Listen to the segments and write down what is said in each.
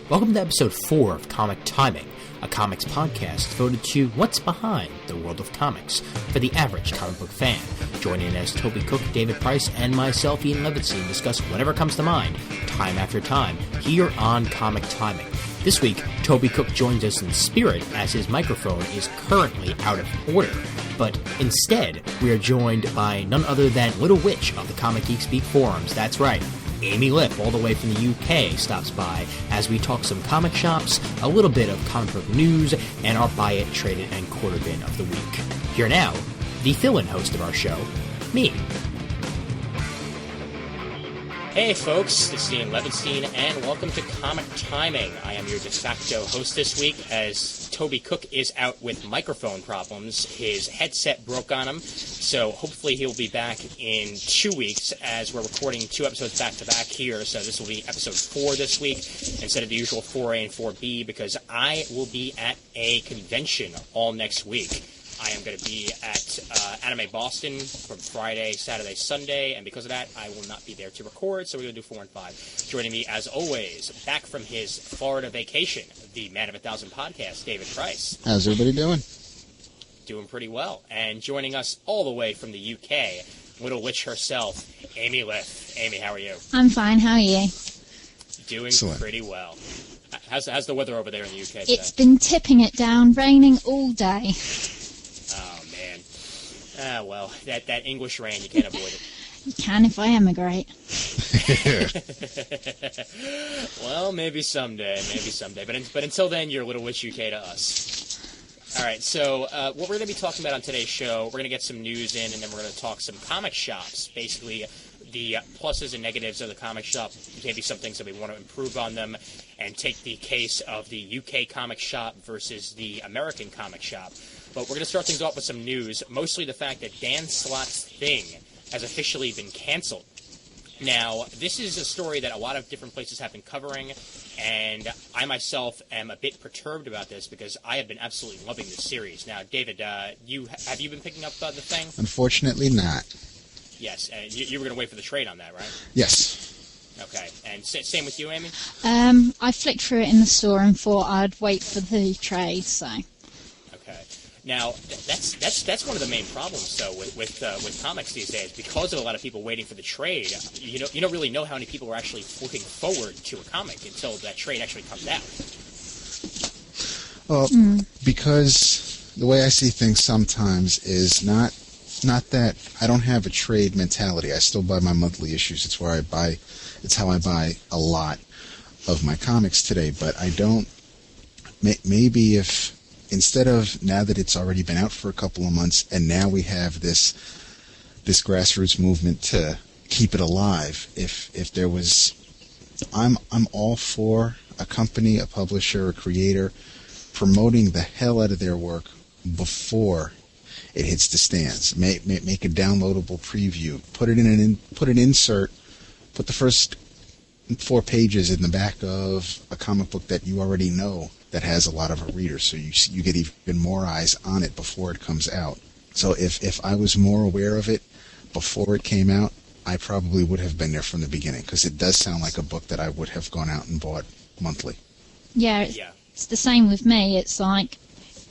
Welcome to episode 4 of Comic Timing, a comics podcast devoted to what's behind the world of comics for the average comic book fan. Join in as Toby Cook, David Price, and myself, Ian Levinstein, discuss whatever comes to mind, time after time, here on Comic Timing. This week, Toby Cook joins us in spirit as his microphone is currently out of order. But instead, we are joined by none other than Little Witch of the Comic Geek Speak forums. That's right. Amy Lip, all the way from the UK, stops by as we talk some comic shops, a little bit of comic book news, and our Buy It, Trade It, and Quarter Bin of the week. Here now, the fill-in host of our show, me. Hey folks, this is Ian Levinstein, and welcome to Comic Timing. I am your de facto host this week, as Toby Cook is out with microphone problems. His headset broke on him, so hopefully he'll be back in 2 weeks, as we're recording 2 episodes back-to-back here, so this will be episode 4 this week, instead of the usual 4A and 4B, because I will be at a convention all next week. I am going to be at Anime Boston from Friday, Saturday, Sunday, and because of that, I will not be there to record, so we're going to do 4 and 5. Joining me, as always, back from his Florida vacation, the Man of 1,000 podcast, David Price. How's everybody doing? Doing pretty well. And joining us all the way from the UK, Little Witch herself, Amy Liff. Amy, how are you? I'm fine, how are you? Doing Excellent. Pretty well. How's the weather over there in the UK today? It's been tipping it down, raining all day. Oh, man. Well, that English rain, you can't avoid it. You can if I emigrate. Well, maybe someday. But until then, you're Little Witch UK to us. All right, so what we're going to be talking about on today's show, we're going to get some news in, and then we're going to talk some comic shops, basically the pluses and negatives of the comic shop, maybe some things that we want to improve on them, and take the case of the UK comic shop versus the American comic shop. But we're going to start things off with some news, mostly the fact that Dan Slott's Thing has officially been canceled. Now, this is a story that a lot of different places have been covering, and I myself am a bit perturbed about this because I have been absolutely loving this series. Now, David, have you been picking up The Thing? Unfortunately not. Yes, and you were going to wait for the trade on that, right? Yes. Okay, and same with you, Amy? I flicked through it in the store and thought I'd wait for the trade, so... Okay. Now, that's one of the main problems, though, with comics these days. Because of a lot of people waiting for the trade, you don't really know how many people are actually looking forward to a comic until that trade actually comes out. Well, because the way I see things sometimes is not that I don't have a trade mentality. I still buy my monthly issues. It's how I buy a lot of my comics today. But I don't. Maybe if instead of now that it's already been out for a couple of months and now we have this grassroots movement to keep it alive. If there was, I'm all for a company, a publisher, a creator promoting the hell out of their work before it hits the stands. Make a downloadable preview. Put an insert. Put the first 4 pages in the back of a comic book that you already know that has a lot of readers, so you get even more eyes on it before it comes out. So if I was more aware of it before it came out, I probably would have been there from the beginning, because it does sound like a book that I would have gone out and bought monthly. Yeah, it's the same with me. It's like,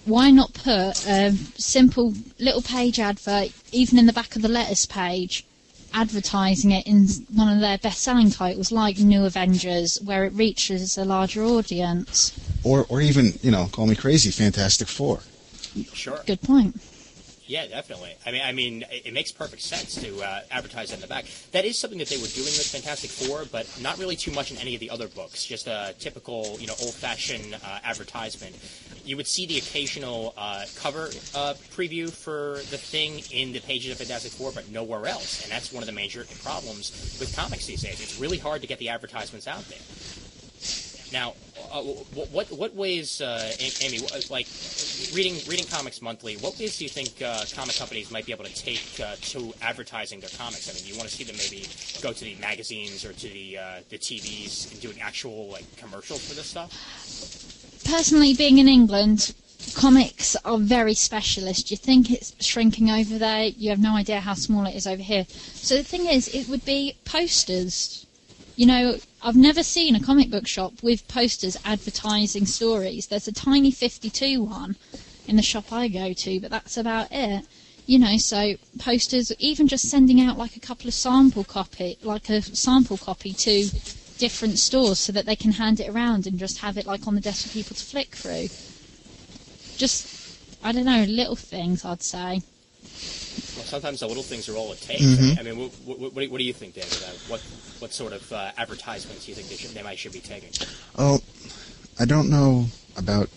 why not put a simple little page advert, even in the back of the letters page, advertising it in one of their best-selling titles, like New Avengers, where it reaches a larger audience. Or even, call me crazy, Fantastic Four. Sure. Good point. Yeah, definitely. I mean, it makes perfect sense to advertise that in the back. That is something that they were doing with Fantastic Four, but not really too much in any of the other books. Just a typical, old-fashioned advertisement. You would see the occasional cover preview for the Thing in the pages of Fantastic Four, but nowhere else. And that's one of the major problems with comics these days. It's really hard to get the advertisements out there. Now, what ways, Amy, like reading comics monthly, what ways do you think comic companies might be able to take to advertising their comics? I mean, do you want to see them maybe go to the magazines or to the TVs and doing actual commercials for this stuff? Personally, being in England, comics are very specialist. You think it's shrinking over there, you have no idea how small it is over here. So the thing is, it would be posters. You know, I've never seen a comic book shop with posters advertising stories. There's a tiny 52 one in the shop I go to, but that's about it. You know, so posters, even just sending out like a couple of sample copy to different stores so that they can hand it around and just have it like on the desk for people to flick through. Just, I don't know, little things, I'd say. Well, sometimes the little things are all it takes. Mm-hmm. I mean, what do you think, David? What sort of advertisements do you think they should be taking? Oh, I don't know about.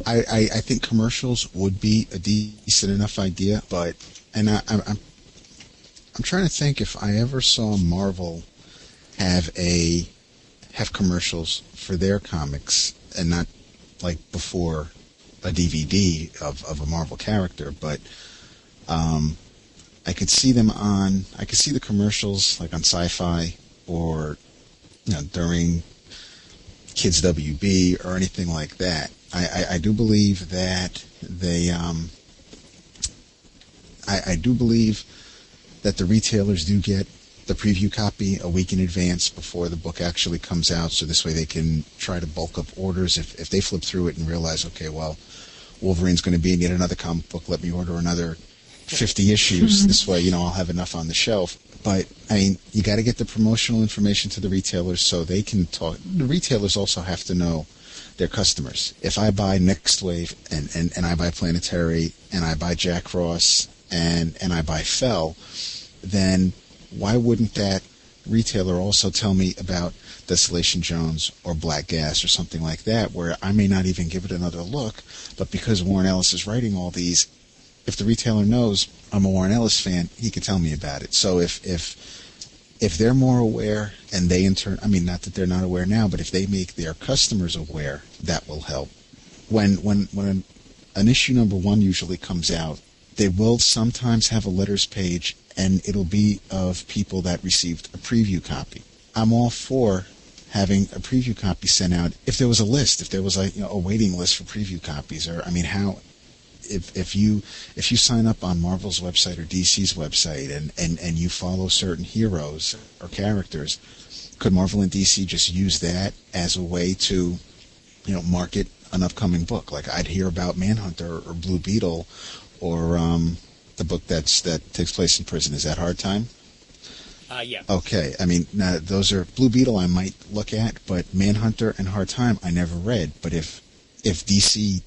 I think commercials would be a decent enough idea, but I'm trying to think if I ever saw Marvel have commercials for their comics, and not like before a DVD of a Marvel character, but I could see them on. I could see the commercials like on Sci-Fi or during Kids WB or anything like that. I do believe that they. I do believe that the retailers do get the preview copy a week in advance before the book actually comes out, so this way they can try to bulk up orders. If they flip through it and realize, okay, well, Wolverine's going to be in yet another comic book, let me order another 50 issues. This way, I'll have enough on the shelf. But, I mean, you got to get the promotional information to the retailers so they can talk. The retailers also have to know their customers. If I buy Next Wave and I buy Planetary and I buy Jack Frost and I buy Fell, then why wouldn't that retailer also tell me about Desolation Jones or Black Gas or something like that, where I may not even give it another look, but because Warren Ellis is writing all these, if the retailer knows I'm a Warren Ellis fan, he can tell me about it. So if they're more aware, and they in turn, I mean, not that they're not aware now, but if they make their customers aware, that will help. When an issue number 1 usually comes out, they will sometimes have a letters page, and it'll be of people that received a preview copy. I'm all for having a preview copy sent out. If there was a list, if there was a waiting list for preview copies, or I mean, how if you sign up on Marvel's website or DC's website and you follow certain heroes or characters, could Marvel and DC just use that as a way to market an upcoming book? Like I'd hear about Manhunter or Blue Beetle or the book that takes place in prison. Is that Hard Time? Yeah. Okay. I mean, now those are Blue Beetle I might look at, but Manhunter and Hard Time I never read. But if DC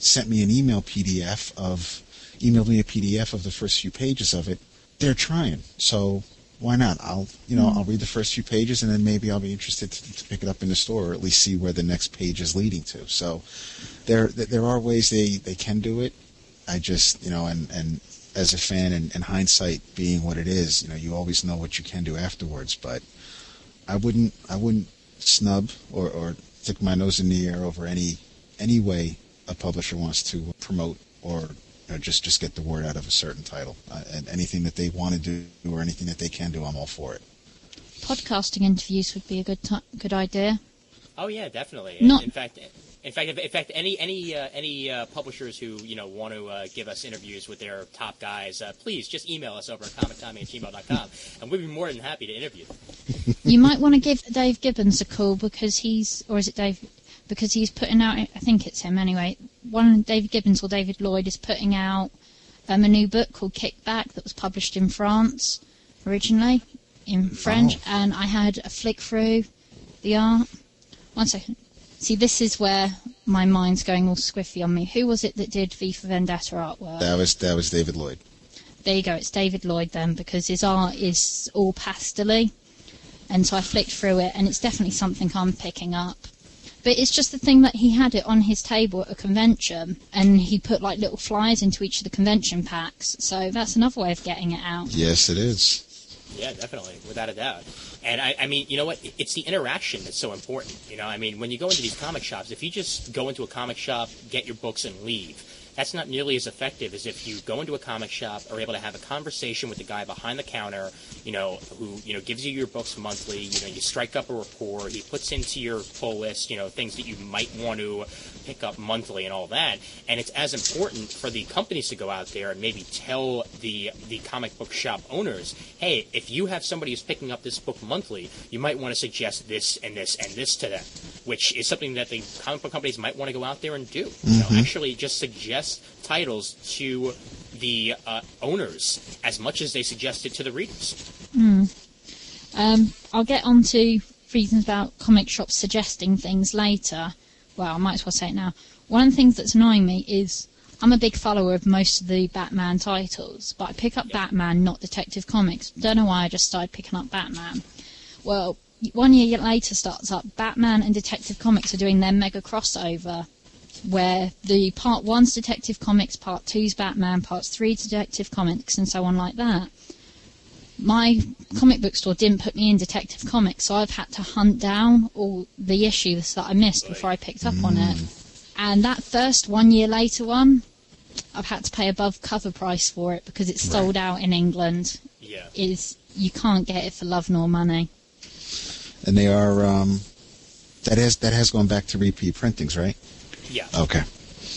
sent me an emailed me a PDF of the first few pages of it, they're trying. So why not? I'll read the first few pages, and then maybe I'll be interested to pick it up in the store, or at least see where the next page is leading to. So there are ways they can do it. I just, and as a fan, and hindsight being what it is, you always know what you can do afterwards. But I wouldn't snub or stick my nose in the air over any way a publisher wants to promote or just get the word out of a certain title. And anything that they want to do or anything that they can do, I'm all for it. Podcasting interviews would be a good idea. Oh yeah, definitely. In fact, any publishers who want to give us interviews with their top guys, please just email us over at comictommy@gmail.com, and we'd be more than happy to interview them. You might want to give Dave Gibbons a call because he's putting out, I think it's him anyway, David Gibbons or David Lloyd is putting out a new book called Kickback that was published in France originally, in French, and I had a flick through the art. One second. See, this is where my mind's going all squiffy on me. Who was it that did V for Vendetta artwork? That was David Lloyd. There you go, it's David Lloyd then, because his art is all pastel-y, and so I flicked through it, and it's definitely something I'm picking up. But it's just the thing that he had it on his table at a convention, and he put like little flyers into each of the convention packs, so that's another way of getting it out. Yes, it is. Yeah, definitely, without a doubt. And I mean, you know what? It's the interaction that's so important. I mean, when you go into these comic shops, if you just go into a comic shop, get your books, and leave, that's not nearly as effective as if you go into a comic shop, are able to have a conversation with the guy behind the counter, who gives you your books monthly. You strike up a rapport. He puts into your pull list, things that you might want to pick up monthly and all that. And it's as important for the companies to go out there and maybe tell the comic book shop owners, hey, if you have somebody who's picking up this book monthly, you might want to suggest this and this and this to them, which is something that the comic book companies might want to go out there and do. Actually just suggest titles to the owners as much as they suggest it to the readers. I'll get on to reasons about comic shops suggesting things later. Well, I might as well say it now. One of the things that's annoying me is I'm a big follower of most of the Batman titles, but I pick up Batman, not Detective Comics. Don't know why I just started picking up Batman. Well, 1 year later starts up, Batman and Detective Comics are doing their mega crossover, where the Part 1's Detective Comics, Part 2's Batman, Part 3's Detective Comics, and so on like that. My comic book store didn't put me in Detective Comics, so I've had to hunt down all the issues that I missed before I picked up on it. And that first 1 year later one, I've had to pay above cover price for it because it's sold out in England. Yeah. You can't get it for love nor money. And they are that has gone back to repeat printings, right? Yeah. Okay.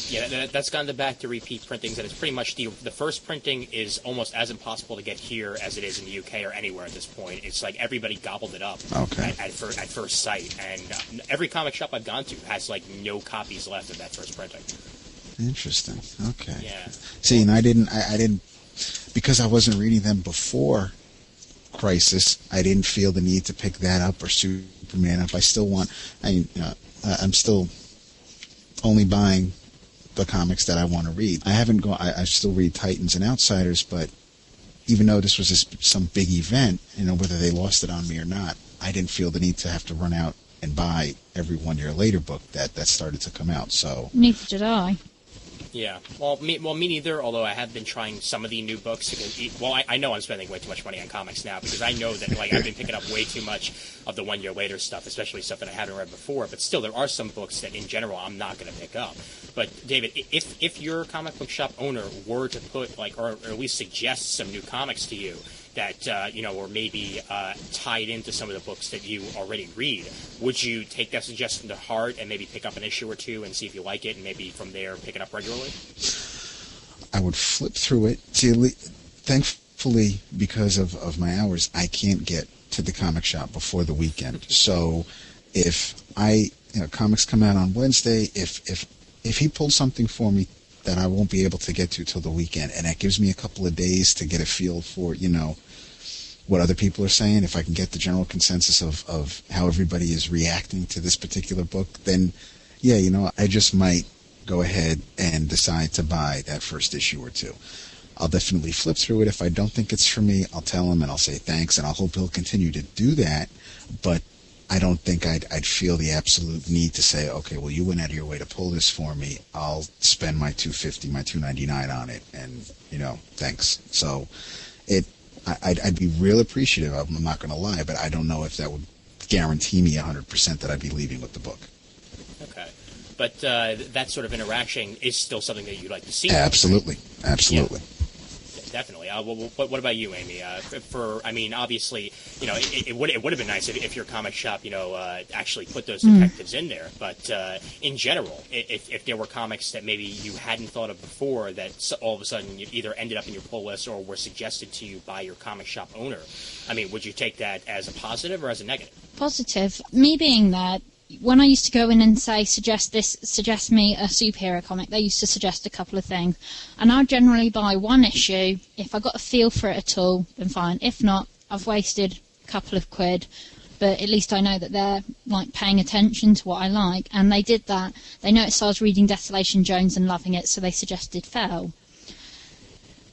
Yeah, that's gone back to repeat printings, and it's pretty much the first printing is almost as impossible to get here as it is in the UK or anywhere at this point. It's like everybody gobbled it up at first sight, and every comic shop I've gone to has like no copies left of that first printing. Interesting. Okay. Yeah. See, and I didn't because I wasn't reading them before Crisis. I didn't feel the need to pick that up or Superman up. I'm still only buying the comics that I want to read. I still read Titans and Outsiders, but even though this was some big event, whether they lost it on me or not, I didn't feel the need to have to run out and buy every 1 year later book that started to come out. So neither did I. Yeah, well, me neither. Although I have been trying some of the new books. Because, I know I'm spending way too much money on comics now because I know that I've been picking up way too much of the 1 year later stuff, especially stuff that I haven't read before. But still, there are some books that, in general, I'm not going to pick up. But David, if your comic book shop owner were to put or at least suggest some new comics to you that or maybe tied into some of the books that you already read, would you take that suggestion to heart and maybe pick up an issue or two and see if you like it, and maybe from there pick it up regularly? I would flip through it. See, thankfully, because of my hours, I can't get to the comic shop before the weekend. So if comics come out on Wednesday, if he pulls something for me that I won't be able to get to till the weekend, and that gives me a couple of days to get a feel for, what other people are saying, if I can get the general consensus of how everybody is reacting to this particular book, then, I just might go ahead and decide to buy that first issue or two. I'll definitely flip through it. If I don't think it's for me, I'll tell him and I'll say thanks, and I'll hope he'll continue to do that, but I don't think I'd feel the absolute need to say, okay, well, you went out of your way to pull this for me. I'll spend my $2.50, my $2.99 on it, and thanks. So, I'd be real appreciative. I'm not going to lie, but I don't know if that would guarantee me 100% that I'd be leaving with the book. Okay, but that sort of interaction is still something that you'd like to see. Absolutely, absolutely. Yeah. Definitely. What about you, Amy? Obviously, it would have been nice if your comic shop, actually put those detectives in there. But in general, if there were comics that maybe you hadn't thought of before that all of a sudden you either ended up in your pull list or were suggested to you by your comic shop owner, would you take that as a positive or as a negative? Positive. Me being there, when I used to go in and say, suggest me a superhero comic, they used to suggest a couple of things. And I'd generally buy one issue. If I got a feel for it at all, then fine. If not, I've wasted a couple of quid. But at least I know that they're paying attention to what I like. And they did that. They noticed I was reading Desolation Jones and loving it, so they suggested Fell.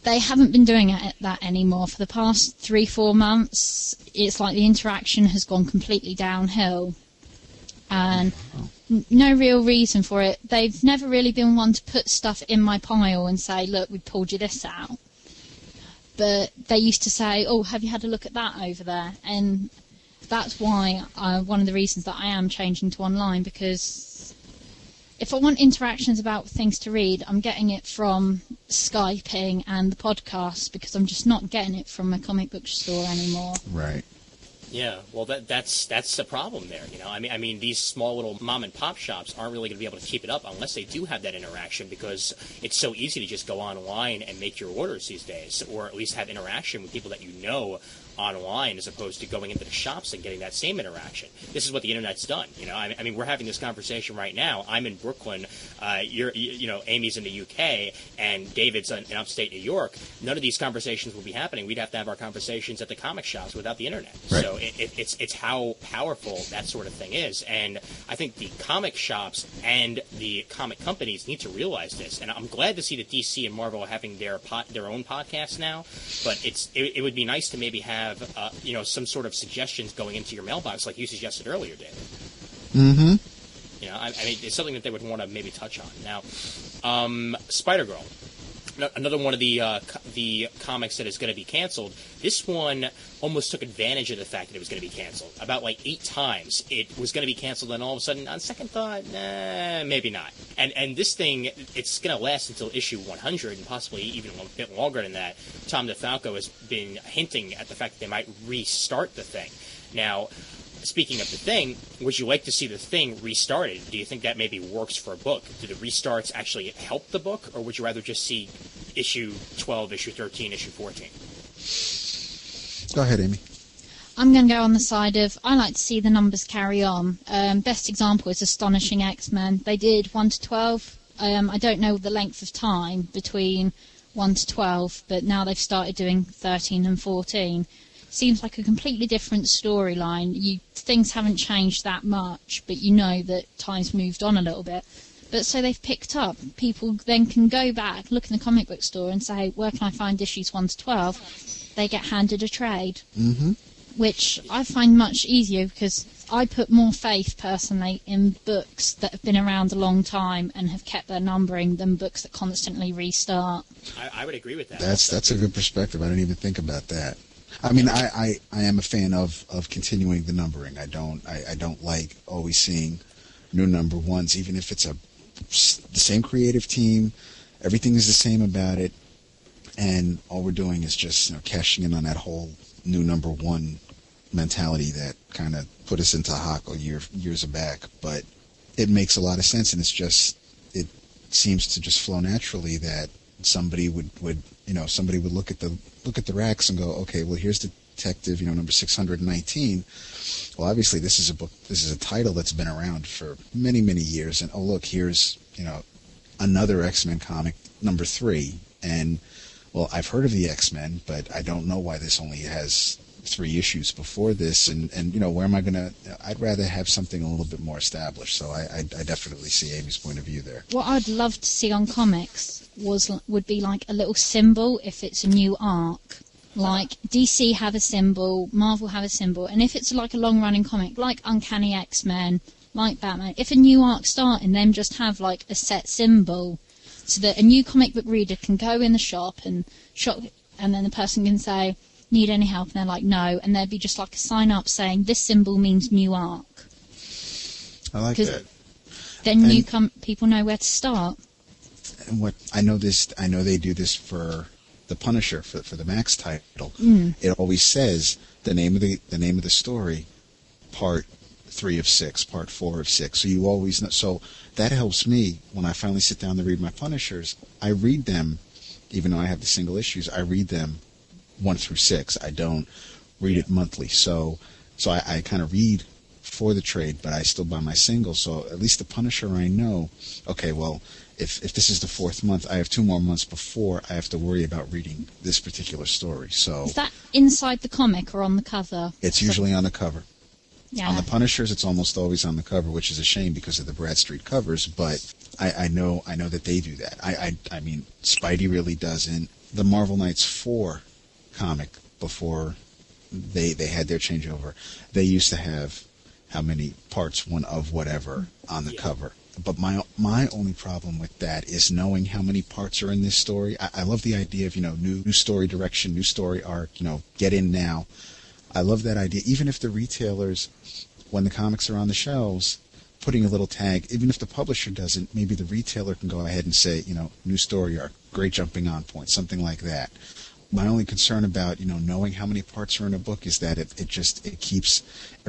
They haven't been doing that anymore. For the past 3-4 months, it's like the interaction has gone completely downhill. And no real reason for it. They've never really been one to put stuff in my pile and say, look, we pulled you this out. But they used to say, oh, have you had a look at that over there? And that's why one of the reasons that I am changing to online, because if I want interactions about things to read, I'm getting it from Skyping and the podcast, because I'm just not getting it from a comic book store anymore. Right. Yeah, well, that's a problem there. I mean, these small little mom and pop shops aren't really going to be able to keep it up unless they do have that interaction, because it's so easy to just go online and make your orders these days, or at least have interaction with people that you know online, as opposed to going into the shops and getting that same interaction. This is what the internet's done. I mean, we're having this conversation right now. I'm in Brooklyn. Amy's in the UK, and David's in upstate New York. None of these conversations would be happening. We'd have to have our conversations at the comic shops without the internet. Right. So it's how powerful that sort of thing is. And I think the comic shops and the comic companies need to realize this. And I'm glad to see that DC and Marvel are having their own podcasts now. But it would be nice to maybe have some sort of suggestions going into your mailbox, like you suggested earlier, David. Mm-hmm. I mean, it's something that they would want to maybe touch on. Now, Spider-Girl, another one of the comics that is going to be canceled. This one almost took advantage of the fact that it was going to be canceled. About 8 times it was going to be canceled, and all of a sudden, on second thought, maybe not. And this thing, it's going to last until issue 100, and possibly even a bit longer than that. Tom DeFalco has been hinting at the fact that they might restart the thing. Now, speaking of the Thing, would you like to see the Thing restarted? Do you think that maybe works for a book? Do the restarts actually help the book, or would you rather just see issue 12, issue 13, issue 14? Go ahead, Amy. I'm going to go on the side of, I like to see the numbers carry on. Best example is Astonishing X-Men. They did 1 to 12. I don't know the length of time between 1 to 12, but now they've started doing 13 and 14. Seems like a completely different storyline. Things haven't changed that much, but you know that time's moved on a little bit. But so they've picked up. People then can go back, look in the comic book store and say, where can I find issues 1 to 12? They get handed a trade, which I find much easier, because I put more faith, personally, in books that have been around a long time and have kept their numbering than books that constantly restart. I would agree with that. That's a good perspective. I didn't even think about that. I mean, I am a fan of continuing the numbering. I don't like always seeing new number ones, even if it's the same creative team, everything is the same about it, and all we're doing is just cashing in on that whole new number one mentality that kind of put us into hock years back. But it makes a lot of sense, and it seems to just flow naturally that somebody would look at the racks and go, okay, well, here's Detective, number 619. Well, obviously this is a title that's been around for many, many years, and oh look, here's another X-Men comic, number 3, and well, I've heard of the X-Men, but I don't know why this only has 3 issues before this, and where am I gonna? I'd rather have something a little bit more established. So I definitely see Amy's point of view there. What I'd love to see on comics would be like a little symbol if it's a new arc. Like DC have a symbol, Marvel have a symbol, and if it's like a long-running comic, like Uncanny X-Men, like Batman, if a new arc's starting, then just have like a set symbol, so that a new comic book reader can go in the shop, and then the person can say, need any help? And they're like, no, and there'd be just like a sign up saying this symbol means new arc. I like that. Then people know where to start. And what I know they do this for the Punisher, for the Max title. It always says the name of the story, part 3 of 6, part 4 of 6. So you always know. So that helps me when I finally sit down to read my Punishers. I read them, even though I have the single issues. I read them 1 through 6. I don't read it monthly. So I kind of read for the trade, but I still buy my single. So at least the Punisher, I know, okay, well, if this is the 4th month, I have 2 more months before I have to worry about reading this particular story. So is that inside the comic or on the cover? It's usually on the cover. Yeah. On the Punishers, it's almost always on the cover, which is a shame because of the Bradstreet covers. But I know that they do that. I mean, Spidey really doesn't. The Marvel Knights 4 comic, before they had their changeover, they used to have how many parts, 1 of whatever, on the cover. But my only problem with that is knowing how many parts are in this story. I love the idea of new story direction, new story arc. Get in now. I love that idea. Even if the retailers, when the comics are on the shelves, putting a little tag, even if the publisher doesn't, maybe the retailer can go ahead and say, new story arc, great jumping on point, something like that. My only concern about, knowing how many parts are in a book is that it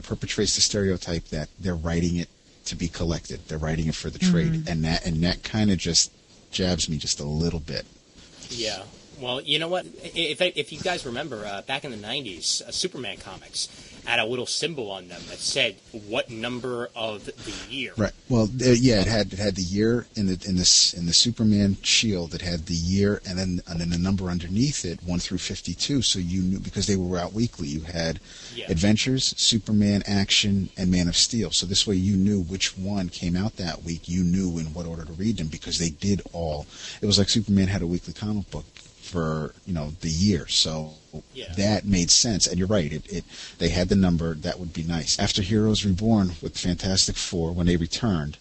perpetuates the stereotype that they're writing it to be collected. They're writing it for the trade. And that kind of just jabs me just a little bit. Yeah. Well, you know what? If you guys remember, back in the 90s, Superman comics had a little symbol on them that said what number of the year. Right. Well, it had the year in the Superman shield. It had the year, and then a number underneath it, 1 through 52. So you knew, because they were out weekly. You had Adventures, Superman, Action, and Man of Steel. So this way, you knew which one came out that week. You knew in what order to read them because they did all. It was like Superman had a weekly comic book for the year, so that made sense. And you're right, they had the number. That would be nice. After Heroes Reborn with Fantastic Four, when they returned,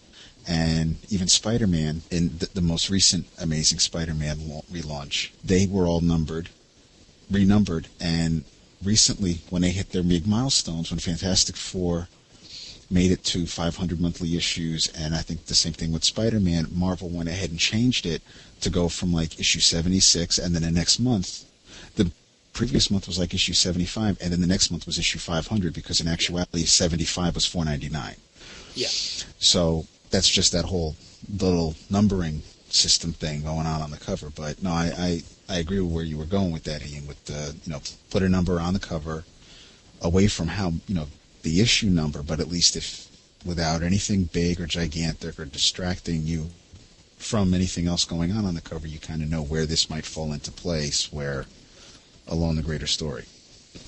and even Spider-Man in the most recent Amazing Spider-Man relaunch, they were all renumbered, and recently when they hit their big milestones, when Fantastic Four made it to 500 monthly issues, and I think the same thing with Spider-Man, Marvel went ahead and changed it to go from like issue 76, and then the next month, the previous month was like issue 75, and then the next month was issue 500, because in actuality 75 was $4.99. Yeah. So that's just that whole little numbering system thing going on the cover. But no, I agree with where you were going with that, Ian, with the put a number on the cover away from how the issue number, but at least if without anything big or gigantic or distracting you from anything else going on the cover, you kind of know where this might fall into place, where along the greater story.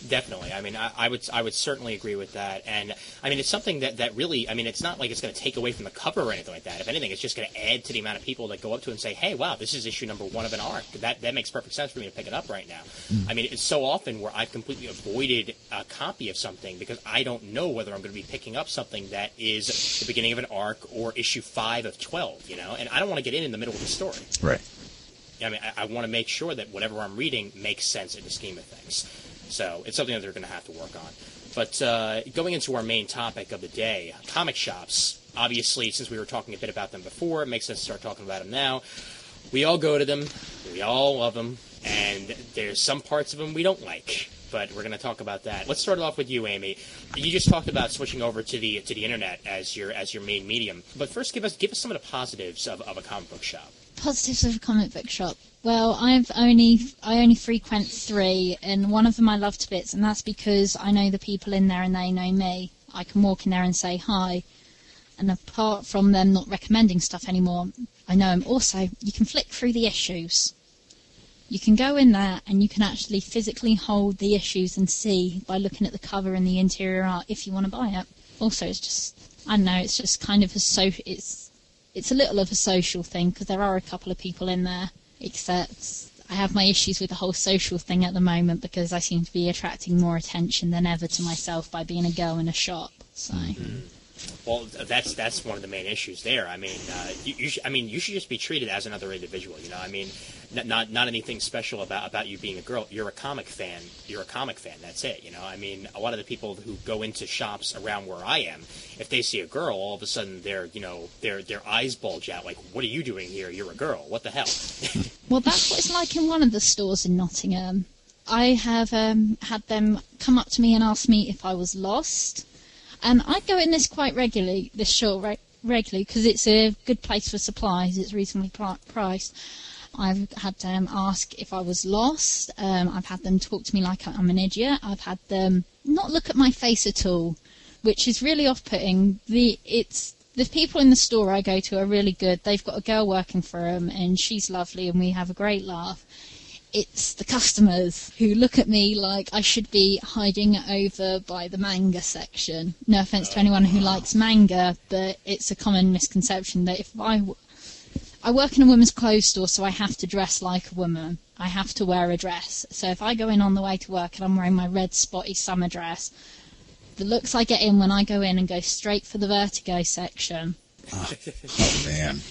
Definitely. I mean, I would certainly agree with that. And, I mean, it's something that really, I mean, it's not like it's going to take away from the cover or anything like that. If anything, it's just going to add to the amount of people that go up to it and say, hey, wow, this is issue number 1 of an arc. That makes perfect sense for me to pick it up right now. I mean, it's so often where I've completely avoided a copy of something because I don't know whether I'm going to be picking up something that is the beginning of an arc or issue 5 of 12, and I don't want to get in the middle of the story. Right. I mean, I want to make sure that whatever I'm reading makes sense in the scheme of things. So it's something that they're going to have to work on. But going into our main topic of the day, comic shops. Obviously, since we were talking a bit about them before, it makes sense to start talking about them now. We all go to them. We all love them. And there's some parts of them we don't like. But we're going to talk about that. Let's start off with you, Amy. You just talked about switching over to the internet as your main medium. But first, give us some of the positives of a comic book shop. Positives of a comic book shop. Well, I only frequent 3, and one of them I love to bits, and that's because I know the people in there and they know me. I can walk in there and say hi, and apart from them not recommending stuff anymore, I know them. Also, you can flick through the issues. You can go in there and you can actually physically hold the issues and see by looking at the cover and the interior art if you want to buy it. Also, it's just, I don't know, it's just kind of it's a little of a social thing because there are a couple of people in there. Except I have my issues with the whole social thing at the moment because I seem to be attracting more attention than ever to myself by being a girl in a shop. So. Well, that's one of the main issues there. I mean, you should just be treated as another individual. I mean, not anything special about you being a girl. You're a comic fan. You're a comic fan. That's it. I mean, a lot of the people who go into shops around where I am, if they see a girl, all of a sudden their eyes bulge out. Like, what are you doing here? You're a girl. What the hell? Well, that's what it's like in one of the stores in Nottingham. I have had them come up to me and ask me if I was lost. And I go in this quite regularly, this store regularly, because it's a good place for supplies. It's reasonably priced. I've had them ask if I was lost. I've had them talk to me like I'm an idiot. I've had them not look at my face at all, which is really off-putting. The people in the store I go to are really good. They've got a girl working for them, and she's lovely, and we have a great laugh. It's the customers who look at me like I should be hiding over by the manga section. No offence to anyone who likes manga, but it's a common misconception that if I work in a women's clothes store, so I have to dress like a woman. I have to wear a dress. So if I go in on the way to work and I'm wearing my red spotty summer dress, the looks I get in when I go in and go straight for the Vertigo section. Oh man.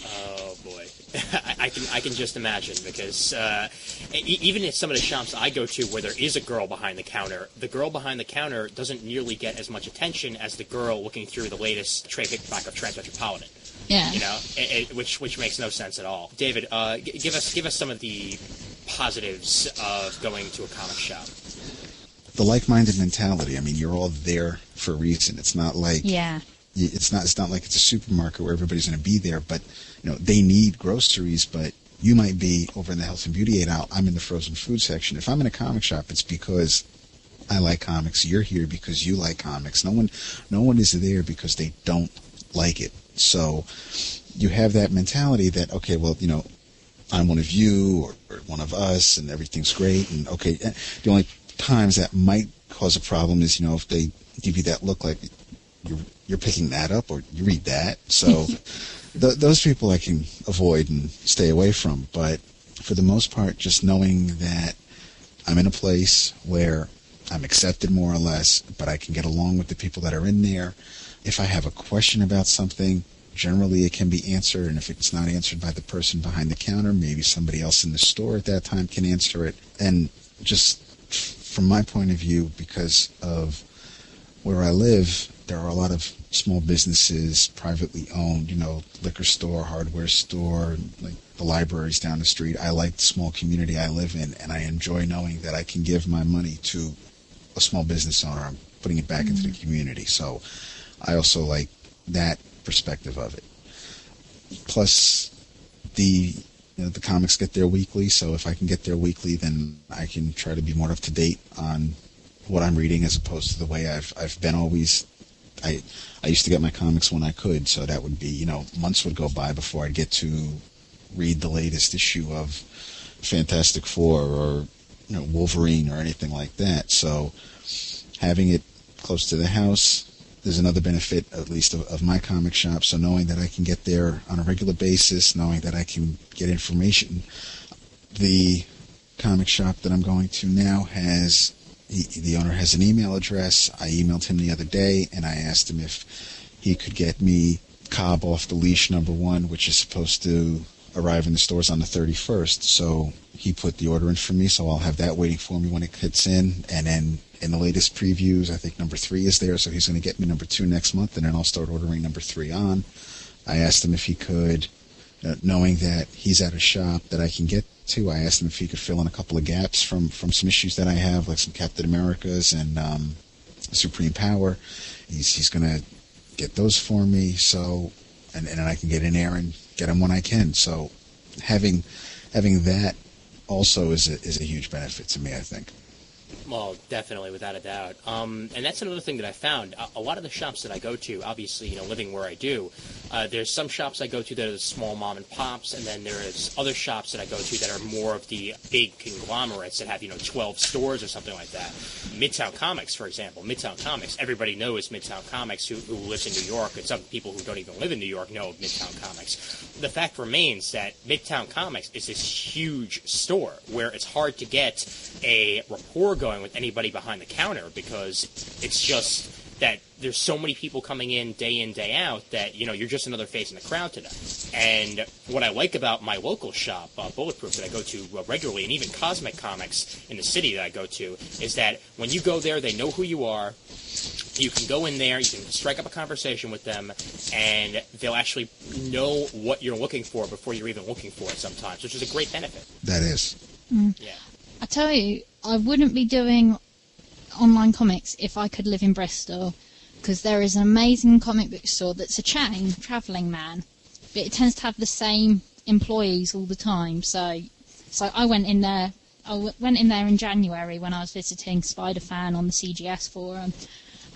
Oh boy. I can just imagine, because even in some of the shops I go to where there is a girl behind the counter, the girl behind the counter doesn't nearly get as much attention as the girl looking through the latest trade paperback of Transmetropolitan. Yeah. You know, which makes no sense at all. David, give us some of the positives of going to a comic shop. The like-minded mentality. I mean, you're all there for a reason. It's not like it's not like it's a supermarket where everybody's going to be there, but you know, they need groceries, but you might be over in the health and beauty aisle. I'm in the frozen food section. If I'm in a comic shop, it's because I like comics. You're here because you like comics. No one is there because they don't like it. So you have that mentality that, okay, well, you know, I'm one of you or one of us and everything's great. And okay, the only times that might cause a problem is, you know, if they give you that look like you're picking that up or you read that. So those people I can avoid and stay away from. But for the most part, just knowing that I'm in a place where I'm accepted more or less, but I can get along with the people that are in there. If I have a question about something, generally it can be answered, and if it's not answered by the person behind the counter, maybe somebody else in the store at that time can answer it. And just from my point of view, because of where I live, there are a lot of small businesses, privately owned, you know, liquor store, hardware store, like the libraries down the street. I like the small community I live in, and I enjoy knowing that I can give my money to a small business owner. I'm putting it back into the community. So I also like that perspective of it. Plus, the comics get there weekly, so if I can get there weekly, then I can try to be more up to date on what I'm reading as opposed to the way I've been always. I used to get my comics when I could, so that would be, you know, months would go by before I'd get to read the latest issue of Fantastic Four or, you know, Wolverine or anything like that. So having it close to the house, there's another benefit, at least of my comic shop. So knowing that I can get there on a regular basis, knowing that I can get information. The comic shop that I'm going to now has, the owner has an email address. I emailed him the other day, and I asked him if he could get me Cobb Off the Leash #1, which is supposed to arrive in the stores on the 31st. So he put the order in for me, so I'll have that waiting for me when it hits in. And then in the latest previews, I think #3 is there, so he's going to get me #2 next month, and then I'll start ordering #3 on. I asked him if he could, knowing that he's at a shop that I can get to, I asked him if he could fill in a couple of gaps from some issues that I have, like some Captain Americas and Supreme Power. He's going to get those for me, so and I can get in there and get them when I can. So having that also is a huge benefit to me, I think. Well, definitely, without a doubt. And that's another thing that I found. A lot of the shops that I go to, obviously, you know, living where I do, there's some shops I go to that are the small mom and pops, and then there's other shops that I go to that are more of the big conglomerates that have, you know, 12 stores or something like that. Midtown Comics, for example. Midtown Comics. Everybody knows Midtown Comics who lives in New York, and some people who don't even live in New York know of Midtown Comics. The fact remains that Midtown Comics is this huge store where it's hard to get a rapport going with anybody behind the counter, because it's just that there's so many people coming in, day out, that, you know, you're just another face in the crowd to them. And what I like about my local shop, Bulletproof, that I go to regularly, and even Cosmic Comics in the city that I go to, is that when you go there, they know who you are. You can go in there, you can strike up a conversation with them, and they'll actually know what you're looking for before you're even looking for it sometimes, which is a great benefit. That is. Yeah. I tell you, I wouldn't be doing online comics if I could live in Bristol, because there is an amazing comic book store that's a chain, Travelling Man, but it tends to have the same employees all the time. So I went in there. In January when I was visiting Spider-Fan on the CGS forum,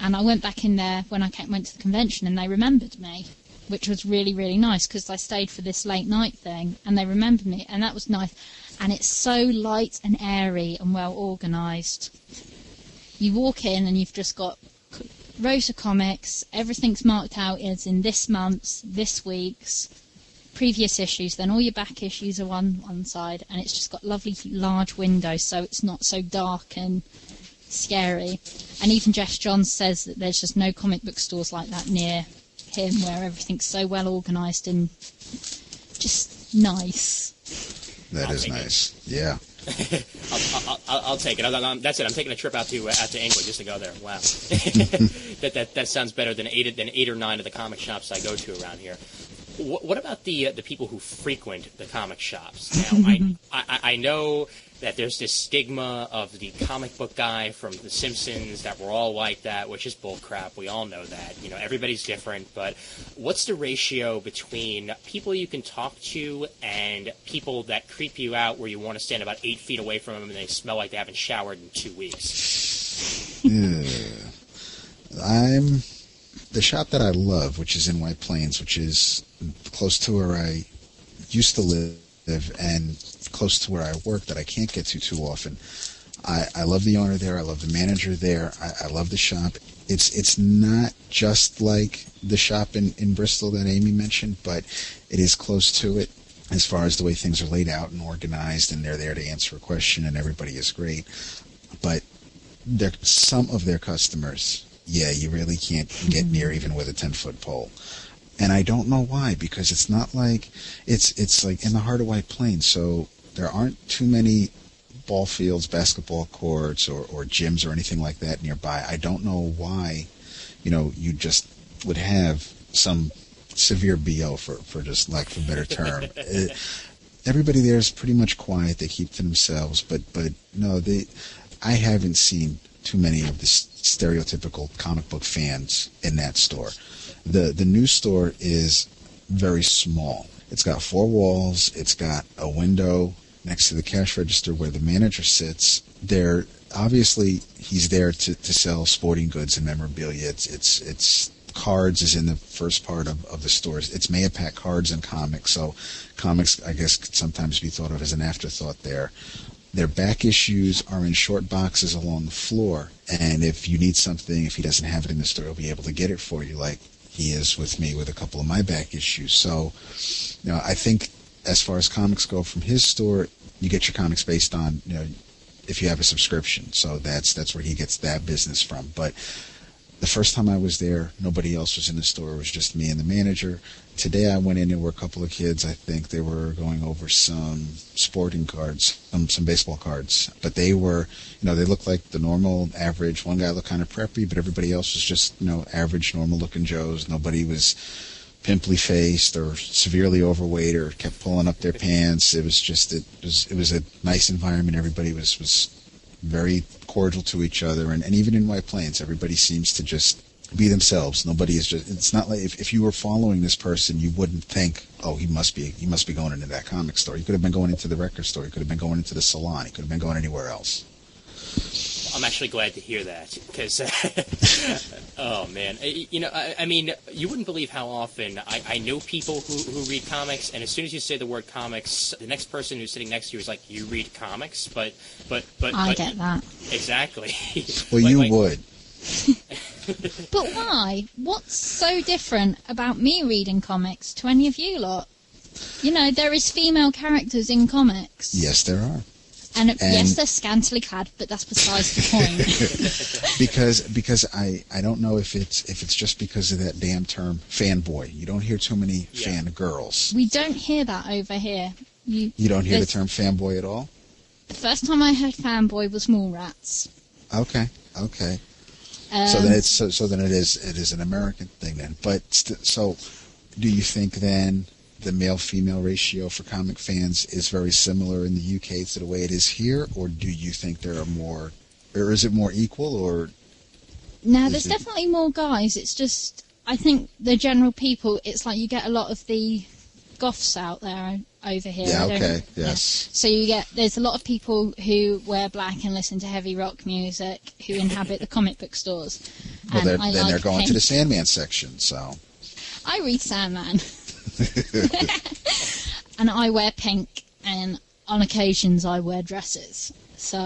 and I went back in there when I went to the convention, and they remembered me, which was really, really nice, because I stayed for this late night thing, and they remembered me, and that was nice. And it's so light and airy and well organised. You walk in and you've just got rows of comics, everything's marked out as in this month's, this week's, previous issues, then all your back issues are on one side, and it's just got lovely large windows, so it's not so dark and scary. And even Jeff Johns says that there's just no comic book stores like that near him, where everything's so well organised and just Nice. That is nice. Yeah. I'll take it. That's it. I'm taking a trip out to England just to go there. Wow, that sounds better than eight or nine of the comic shops I go to around here. What about the people who frequent the comic shops? Now, I know that there's this stigma of the comic book guy from The Simpsons, that we're all like that, which is bullcrap. We all know that. You know, everybody's different. But what's the ratio between people you can talk to and people that creep you out, where you want to stand about 8 feet away from them and they smell like they haven't showered in 2 weeks? The shop that I love, which is in White Plains, which is close to where I used to live and close to where I work, that I can't get to too often. I love the owner there. I love the manager there. I love the shop. It's not just like the shop in Bristol that Amy mentioned, but it is close to it as far as the way things are laid out and organized, and they're there to answer a question, and everybody is great. But some of their customers, yeah, you really can't get near even with a 10-foot pole. And I don't know why, because it's not like it's like in the heart of White Plains, so there aren't too many ball fields, basketball courts, or gyms or anything like that nearby. I don't know why, you just would have some severe BO for just lack of a better term. Everybody there is pretty much quiet. They keep to themselves, but no, I haven't seen too many of the stereotypical comic book fans in that store. The new store is very small. It's got 4 walls. It's got a window next to the cash register where the manager sits. Obviously, he's there to sell sporting goods and memorabilia. It's cards is in the first part of the stores. It's Mayapack cards and comics. So comics, I guess, could sometimes be thought of as an afterthought there. Their back issues are in short boxes along the floor. And if you need something, if he doesn't have it in the store, he'll be able to get it for you, like he is with me with a couple of my back issues. So, I think as far as comics go from his store, you get your comics based on, if you have a subscription. So that's where he gets that business from. But the first time I was there, nobody else was in the store. It was just me and the manager. Today I went in, there were a couple of kids. I think they were going over some sporting cards, some baseball cards. But they were, they looked like the normal, average. One guy looked kind of preppy, but everybody else was just, average, normal-looking Joes. Nobody was pimply-faced or severely overweight or kept pulling up their pants. It was just, it was a nice environment. Everybody was very cordial to each other, and even in White Plains, everybody seems to just be themselves. Nobody is just. It's not like if you were following this person, you wouldn't think, oh, he must be going into that comic store. He could have been going into the record store. He could have been going into the salon. He could have been going anywhere else. I'm actually glad to hear that, because, oh man, I mean, you wouldn't believe how often I know people who read comics, and as soon as you say the word comics, the next person who's sitting next to you is like, you read comics? But I get that. Exactly. Well, you would. But why? What's so different about me reading comics to any of you lot? There is female characters in comics. Yes, there are. And yes, they're scantily clad, but that's besides the point. because I don't know if it's just because of that damn term fanboy. You don't hear too many fan girls. We don't hear that over here. You don't hear the term fanboy at all? The first time I heard fanboy was Mallrats. Okay. So then it is an American thing then. But so do you think then the male-female ratio for comic fans is very similar in the UK to the way it is here, or do you think there are more, or is it more equal, or? No, there's definitely more guys. It's just, I think the general people, it's like you get a lot of the goths out there over here. Yeah, okay, yes. Yeah. So there's a lot of people who wear black and listen to heavy rock music who inhabit the comic book stores. Well, they're going to the Sandman section, so. I read Sandman. And I wear pink, and on occasions I wear dresses. So.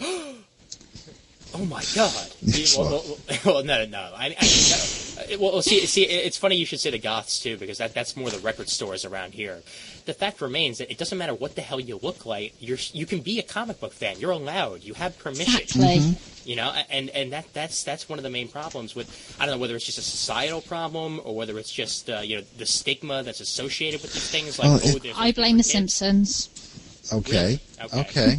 Oh my God! Well, no. I mean, no. Well, see, it's funny you should say the goths too, because that's more the record stores around here. The fact remains that it doesn't matter what the hell you look like. You can be a comic book fan. You're allowed. You have permission. Exactly. You know, and that's one of the main problems with, I don't know whether it's just a societal problem or whether it's just the stigma that's associated with these things. Like, I blame The Simpsons. Okay. Really? Okay.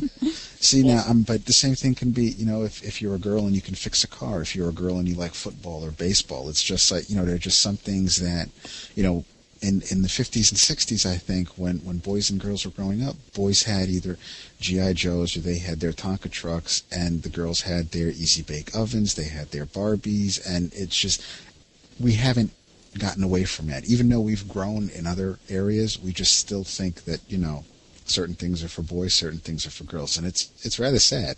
See, now, but the same thing can be, if you're a girl and you can fix a car, if you're a girl and you like football or baseball, it's just like, there are just some things that, in the 50s and 60s, I think, when boys and girls were growing up, boys had either G.I. Joes or they had their Tonka trucks, and the girls had their Easy Bake Ovens, they had their Barbies, and it's just, we haven't gotten away from that. Even though we've grown in other areas, we just still think that, certain things are for boys, certain things are for girls, and it's rather sad.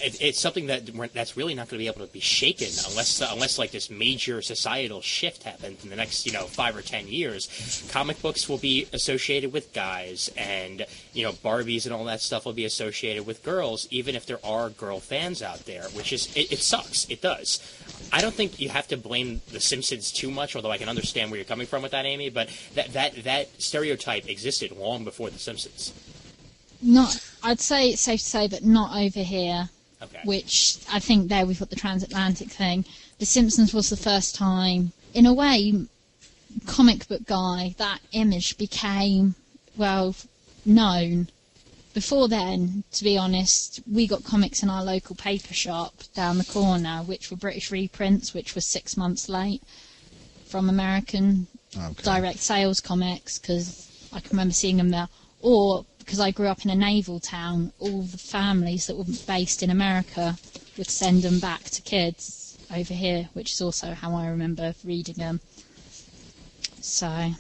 It's something that's really not going to be able to be shaken unless like this major societal shift happens in the next 5 or 10 years. Comic books will be associated with guys, and Barbies and all that stuff will be associated with girls, even if there are girl fans out there. Which is it sucks. It does. I don't think you have to blame The Simpsons too much, although I can understand where you're coming from with that, Amy. But that stereotype existed long before The Simpsons. I'd say it's safe to say, but not over here. Okay. Which I think there we've got the transatlantic thing. The Simpsons was the first time, in a way, comic book guy, that image became, known. Before then, to be honest, we got comics in our local paper shop down the corner, which were British reprints, which was 6 months late from American direct sales comics, because I can remember seeing them there. Or, because I grew up in a naval town, all the families that were based in America would send them back to kids over here, which is also how I remember reading them. So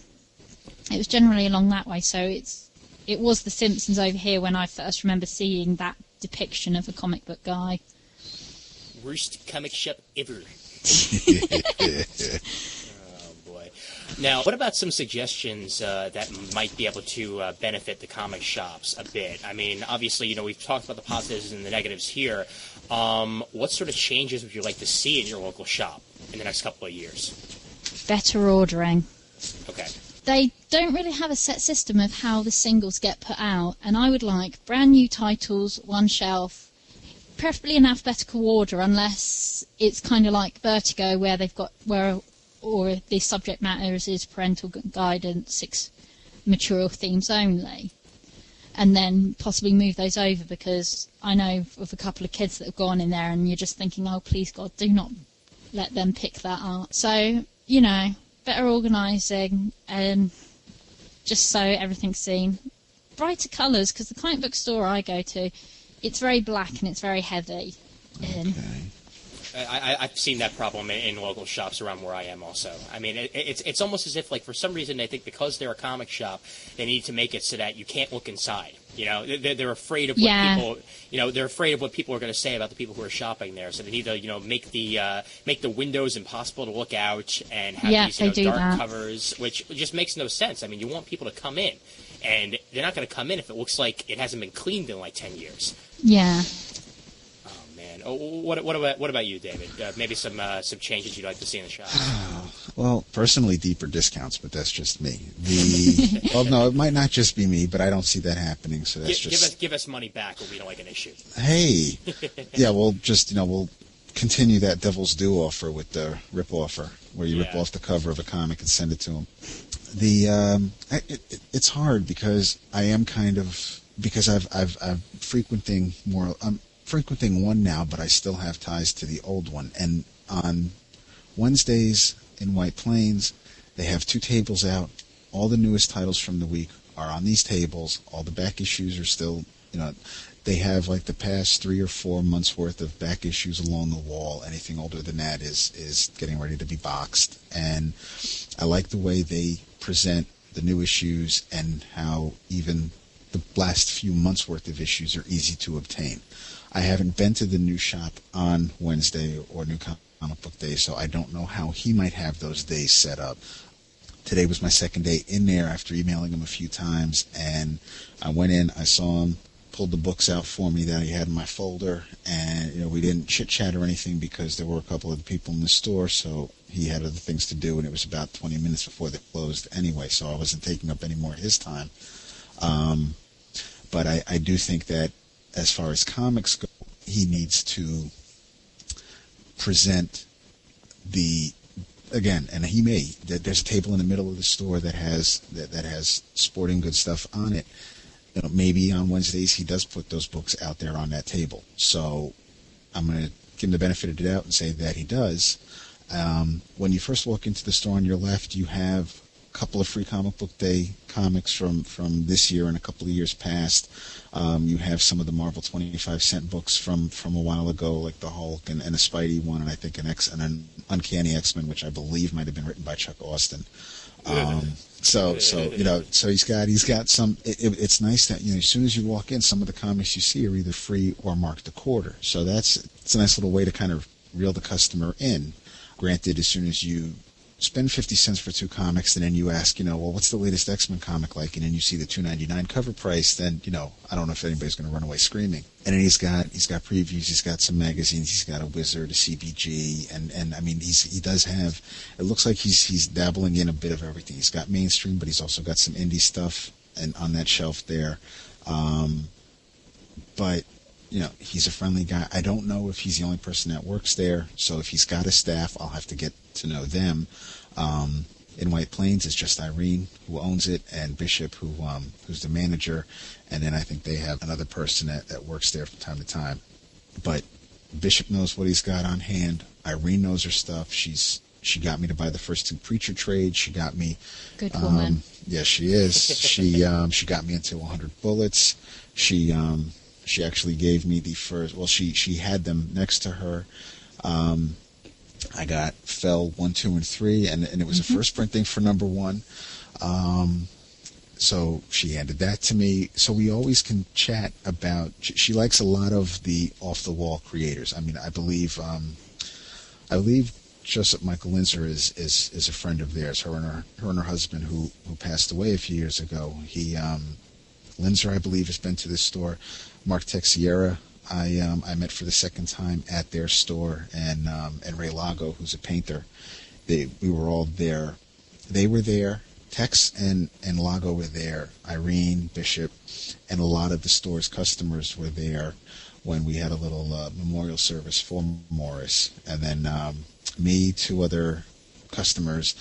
it was generally along that way. So it was The Simpsons over here when I first remember seeing that depiction of a comic book guy. Worst comic shop ever. Now, what about some suggestions that might be able to benefit the comic shops a bit? I mean, obviously, we've talked about the positives and the negatives here. What sort of changes would you like to see in your local shop in the next couple of years? Better ordering. Okay. They don't really have a set system of how the singles get put out, and I would like brand new titles, one shelf, preferably in alphabetical order, unless it's kind of like Vertigo, where they've got or the subject matter is parental guidance, mature themes only, and then possibly move those over, because I know of a couple of kids that have gone in there and you're just thinking, oh, please God, do not let them pick that up. So, better organising, just so everything's seen. Brighter colours, because the comic book store I go to, it's very black and it's very heavy. Okay. I've seen that problem in local shops around where I am also. I mean, it's almost as if, like, for some reason they think because they're a comic shop, they need to make it so that you can't look inside. They're afraid of what people, they're afraid of what people are going to say about the people who are shopping there. So they need to, make the windows impossible to look out and have these dark covers, which just makes no sense. I mean, you want people to come in, and they're not going to come in if it looks like it hasn't been cleaned in like 10 years. Yeah. What about you, David? Maybe some changes you'd like to see in the shop. Well, personally, deeper discounts, but that's just me. Well, no, it might not just be me, but I don't see that happening. So that's give us money back, or we don't like an issue. Hey, yeah, we'll just we'll continue that Devil's Due offer with the rip offer, where you rip off the cover of a comic and send it to them. It's hard because I am because I'm frequenting more. Frequenting one now, but I still have ties to the old one. And on Wednesdays in White Plains, they have 2 tables out. All the newest titles from the week are on these tables. All the back issues are still, they have like the past 3 or 4 months worth of back issues along the wall. Anything older than that is getting ready to be boxed. And I like the way they present the new issues and how even the last few months worth of issues are easy to obtain. I haven't been to the new shop on Wednesday or New Comic Book Day, so I don't know how he might have those days set up. Today was my second day in there after emailing him a few times, and I went in, I saw him, pulled the books out for me that he had in my folder, and we didn't chit-chat or anything because there were a couple of people in the store, so he had other things to do, and it was about 20 minutes before they closed anyway, so I wasn't taking up any more of his time. But I do think that as far as comics go, he needs to present and he may. There's a table in the middle of the store that has sporting goods stuff on it. Maybe on Wednesdays he does put those books out there on that table. So I'm going to give him the benefit of the doubt and say that he does. When you first walk into the store on your left, you have a couple of free comic book day comics from this year and a couple of years past. You have some of the Marvel 25-cent books from a while ago, like the Hulk and a Spidey one, and I think an Uncanny X-Men, which I believe might have been written by Chuck Austin. So he's got some. It's nice that as soon as you walk in, some of the comics you see are either free or marked a quarter. So it's a nice little way to kind of reel the customer in. Granted, as soon as you spend 50 cents for two comics, and then you ask, well, what's the latest X-Men comic like? And then you see the $2.99 cover price, then, I don't know if anybody's going to run away screaming. And then he's got previews, he's got some magazines, he's got a Wizard, a CBG, and I mean, he does have, it looks like he's dabbling in a bit of everything. He's got mainstream, but he's also got some indie stuff and on that shelf there. But he's a friendly guy. I don't know if he's the only person that works there, so if he's got a staff, I'll have to get to know them. In White Plains, it's just Irene who owns it, and Bishop who's the manager, and then I think they have another person that works there from time to time. But Bishop knows what he's got on hand. Irene knows her stuff. She got me to buy the first two Preacher trades. She got me. Good woman. Yes, she is. She got me into 100 Bullets. She actually gave me the first. Well, she had them next to her. I got Fell 1, 2, and 3, and it was a first printing for number 1. So she handed that to me. So we always can chat about. She likes a lot of the off-the-wall creators. I mean, I believe Joseph Michael Linzer is a friend of theirs. Her and her husband who passed away a few years ago. Linzer, I believe, has been to this store. Mark Texiera, I met for the second time at their store, and Ray Lago, who's a painter. We were all there. They were there. Tex and Lago were there. Irene, Bishop, and a lot of the store's customers were there when we had a little memorial service for Morris. And then me, 2 other customers,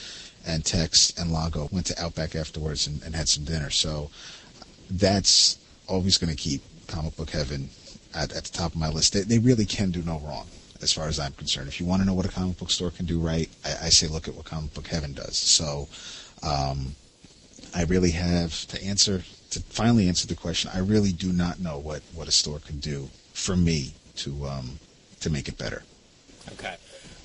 and Tex and Lago went to Outback afterwards and had some dinner. So that's always going to keep Comic Book Heaven at the top of my list. They really can do no wrong, as far as I'm concerned. If you want to know what a comic book store can do right, I say look at what Comic Book Heaven does. So I really have to finally answer the question. I really do not know what a store could do for me to make it better. Okay.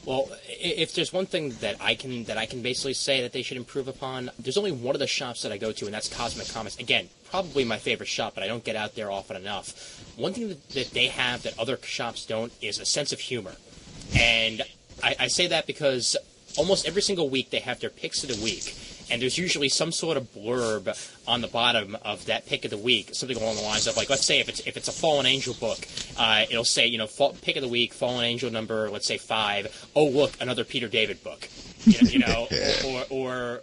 Well, if there's one thing that I can basically say that they should improve upon, there's only one of the shops that I go to, and that's Cosmic Comics. Again, probably my favorite shop, but I don't get out there often enough. One thing that they have that other shops don't is a sense of humor. And I say that because almost every single week they have their picks of the week. And there's usually some sort of blurb on the bottom of that pick of the week, something along the lines of, like, let's say if it's a Fallen Angel book, it'll say, pick of the week, Fallen Angel number, let's say 5. Oh, look, another Peter David book, or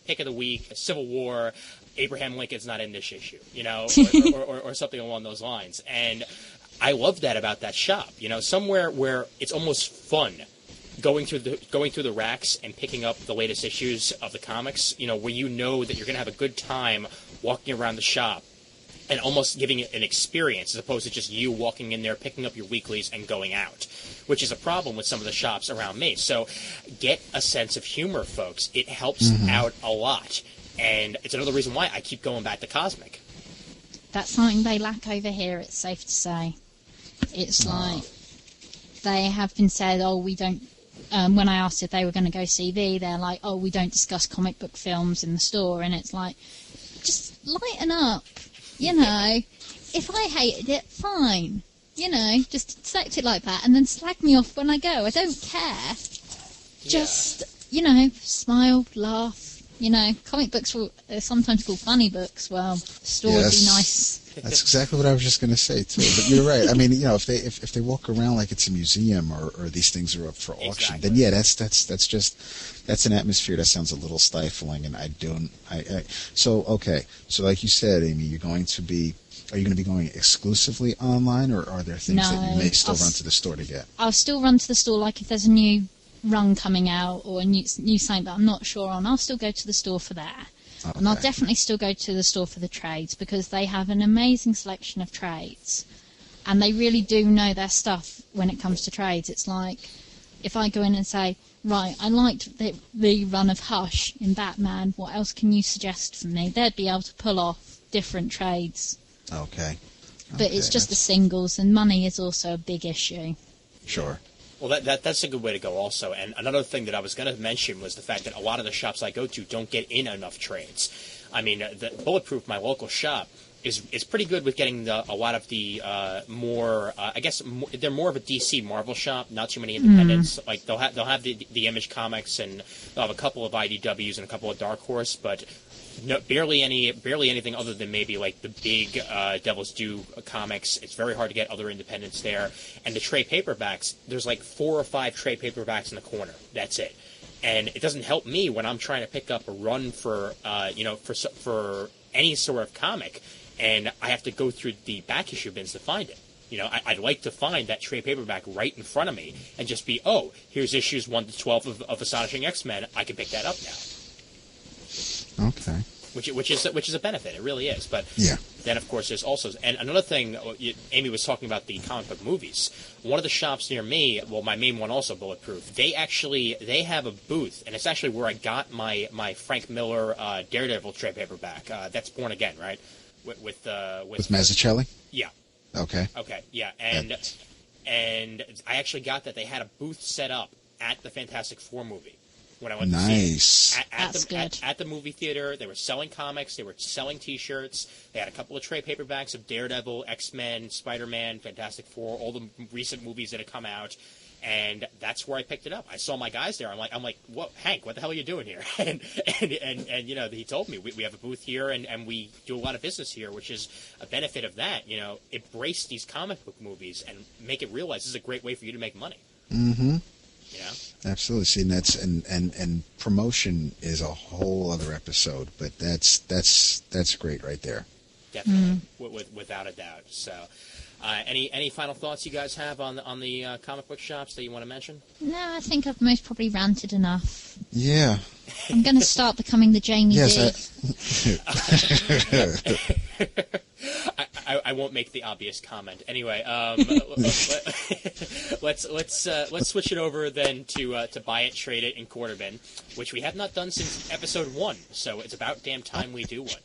pick of the week, Civil War, Abraham Lincoln's not in this issue, or something along those lines. And I love that about that shop, somewhere where it's almost fun. Going through the racks and picking up the latest issues of the comics, where that you're going to have a good time walking around the shop and almost giving it an experience as opposed to just you walking in there, picking up your weeklies and going out, which is a problem with some of the shops around me. So get a sense of humor, folks. It helps out a lot. And it's another reason why I keep going back to Cosmic. That's something they lack over here, it's safe to say. It's like they have been said, we don't... when I asked if they were going to go CV, they're like, we don't discuss comic book films in the store. And it's like, just lighten up, If I hated it, fine. Just accept it like that and then slag me off when I go. I don't care. Yeah. Just, smile, laugh, You know, comic books are sometimes called funny books. Well, the store would be nice. That's exactly what I was just going to say too. But you're right. I mean, you know, if they walk around like it's a museum or these things are up for auction, then yeah, that's an atmosphere that sounds a little stifling, and so like you said, Amy, are you going to be going exclusively online, or are there things that you may still run to the store to get? I'll still run to the store, like if there's a new run coming out or a new something that I'm not sure on, I'll still go to the store for that. Okay. And I'll definitely still go to the store for the trades, because they have an amazing selection of trades, and they really do know their stuff when it comes to trades. It's like if I go in and say, right, I liked the run of Hush in Batman, what else can you suggest for me? They'd be able to pull off different trades. Okay. But it's just the singles, and money is also a big issue. Sure. Well, that's a good way to go also. And another thing that I was going to mention was the fact that a lot of the shops I go to don't get in enough trades. I mean, the Bulletproof, my local shop, is pretty good with getting a lot of the more, I guess, they're more of a DC Marvel shop, not too many independents. Like, they'll have the Image Comics, and they'll have a couple of IDWs and a couple of Dark Horse, but no, barely anything other than maybe like the big Devil's Due comics. It's very hard to get other independents there. And the trade paperbacks, there's like 4 or 5 trade paperbacks in the corner. That's it. And it doesn't help me when I'm trying to pick up a run for for any sort of comic, and I have to go through the back issue bins to find it. You know, I'd like to find that trade paperback right in front of me and just be, oh, here's issues 1 to 12 of Astonishing X-Men. I can pick that up now. Okay. Which is a benefit. It really is. But yeah. Then, of course, there's also... And another thing, Amy was talking about the comic book movies. One of the shops near me, well, my main one also, Bulletproof, they have a booth, and it's actually where I got my Frank Miller Daredevil trade paperback. That's Born Again, right? With Mazzucchelli? Yeah. Okay. Okay, yeah. And I actually got that they had a booth set up at the Fantastic Four movie. When I went to see it. At the movie theater, they were selling comics, they were selling T-shirts, they had a couple of trade paperbacks of Daredevil, X-Men, Spider-Man, Fantastic Four, all the recent movies that had come out, and that's where I picked it up. I saw my guys there. I'm like, what, Hank? What the hell are you doing here? and you know, he told me we have a booth here, and we do a lot of business here, which is a benefit of that. You know, embrace these comic book movies and make it realize this is a great way for you to make money. Mm-hmm. You know? Absolutely. See, and that's and promotion is a whole other episode, but that's great right there. Definitely, without a doubt. So, any final thoughts you guys have on the comic book shops that you want to mention? No, I think I've most probably ranted enough. Yeah. I'm going to start becoming the Jamie D. I won't make the obvious comment. Anyway, let's switch it over then to Buy It, Trade It, and Quarter Bin, which we have not done since episode 1. So it's about damn time we do one.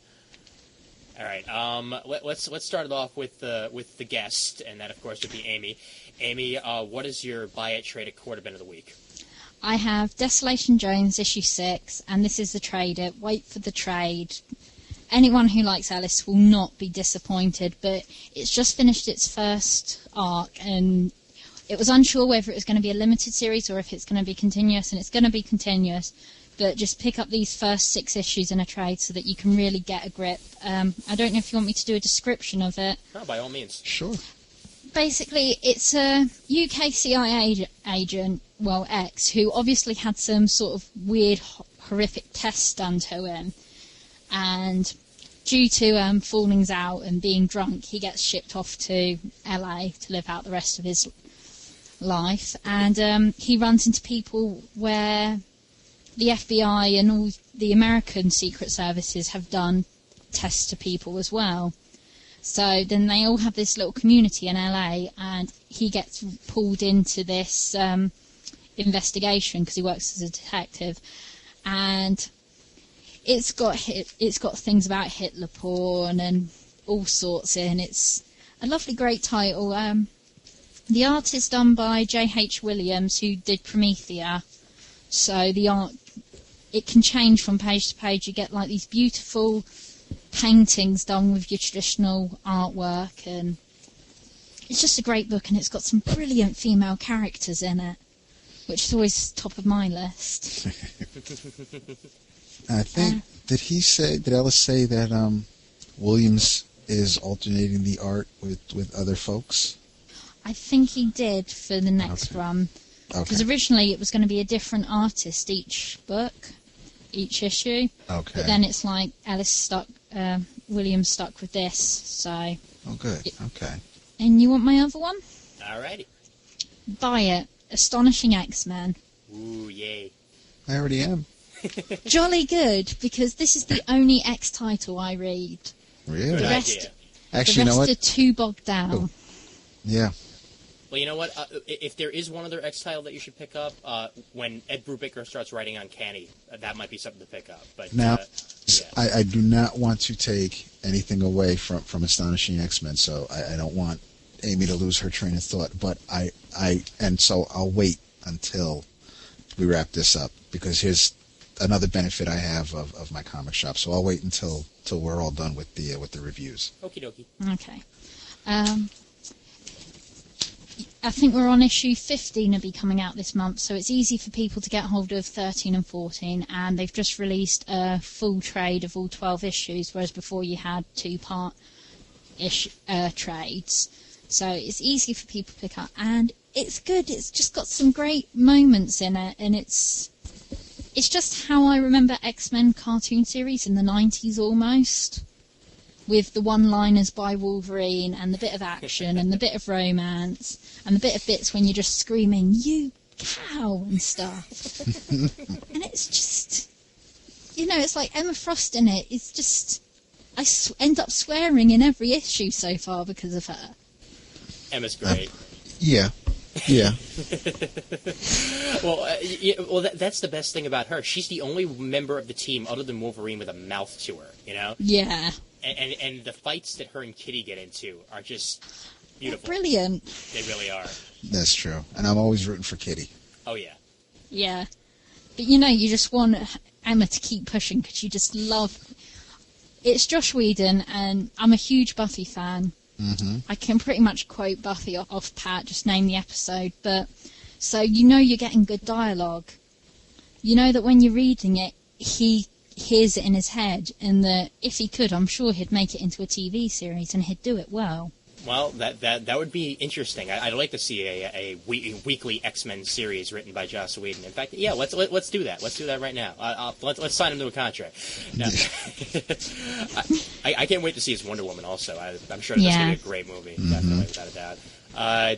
All right. Let's start it off with the guest, and that of course would be Amy. Amy, what is your Buy It, Trade It, Quarter Bin of the week? I have Desolation Jones issue 6, and this is the Trade It. Wait for the trade. Anyone who likes Alice will not be disappointed, but it's just finished its first arc, and it was unsure whether it was going to be a limited series or if it's going to be continuous, and it's going to be continuous, but just pick up these first 6 issues in a trade so that you can really get a grip. I don't know if you want me to do a description of it. No, by all means. Sure. Basically, it's a UK CIA agent, well, ex, who obviously had some sort of weird, horrific test done to him, and due to fallings out and being drunk, he gets shipped off to LA to live out the rest of his life. And he runs into people where the FBI and all the American secret services have done tests to people as well. So then they all have this little community in LA, and he gets pulled into this investigation because he works as a detective. And it's got things about Hitler porn and all sorts in. It's a lovely, great title. The art is done by J.H. Williams, who did Promethea. So the art, it can change from page to page. You get like these beautiful paintings done with your traditional artwork, and it's just a great book, and it's got some brilliant female characters in it, which is always top of my list. I think, did Ellis say that Williams is alternating the art with other folks? I think he did for the next run. Because originally it was going to be a different artist each book, each issue. Okay. But then it's like Williams stuck with this, so... Oh, good. Okay. And you want my other one? Alrighty. Buy it. Astonishing X-Men. Ooh, yay. I already am. Jolly good, because this is the only X title I read. Really? Good rest- idea. Actually, you know what? are too bogged down. Oh. Yeah. Well, you know what? If there is one other X title that you should pick up, when Ed Brubaker starts writing Uncanny, that might be something to pick up. But Now, yeah. I do not want to take anything away from Astonishing X-Men, so I don't want Amy to lose her train of thought. But so I'll wait until we wrap this up, because here's another benefit I have of my comic shop. So I'll wait until we're all done with the reviews. Okie dokie. Okay. I think we're on issue 15 will be coming out this month, so it's easy for people to get hold of 13 and 14, and they've just released a full trade of all 12 issues, whereas before you had two-part trades. So it's easy for people to pick up, and it's good. It's just got some great moments in it, and it's just how I remember X-Men cartoon series in the 90s almost, with the one-liners by Wolverine and the bit of action and the bit of romance and the bit of bits when you're just screaming, "You cow!" and stuff. And it's just, it's like Emma Frost in it. It's just, I end up swearing in every issue so far because of her. Emma's great. Yeah. Yeah. Well, that's the best thing about her. She's the only member of the team other than Wolverine with a mouth to her, Yeah. And the fights that her and Kitty get into are just beautiful. They're brilliant. They really are. That's true. And I'm always rooting for Kitty. Oh, yeah. Yeah. But, you just want Emma to keep pushing because you just love... It's Joss Whedon, and I'm a huge Buffy fan. Mm-hmm. I can pretty much quote Buffy off pat, just name the episode. But so you're getting good dialogue. You know that when you're reading it, he hears it in his head, and that if he could, I'm sure he'd make it into a TV series, and he'd do it well. Well, that would be interesting. I'd like to see a weekly X-Men series written by Joss Whedon. In fact, yeah, let's do that. Let's do that right now. Let's sign him to a contract. No. I can't wait to see his Wonder Woman. Also, I'm sure that's going to be a great movie. Mm-hmm. Definitely, without a doubt.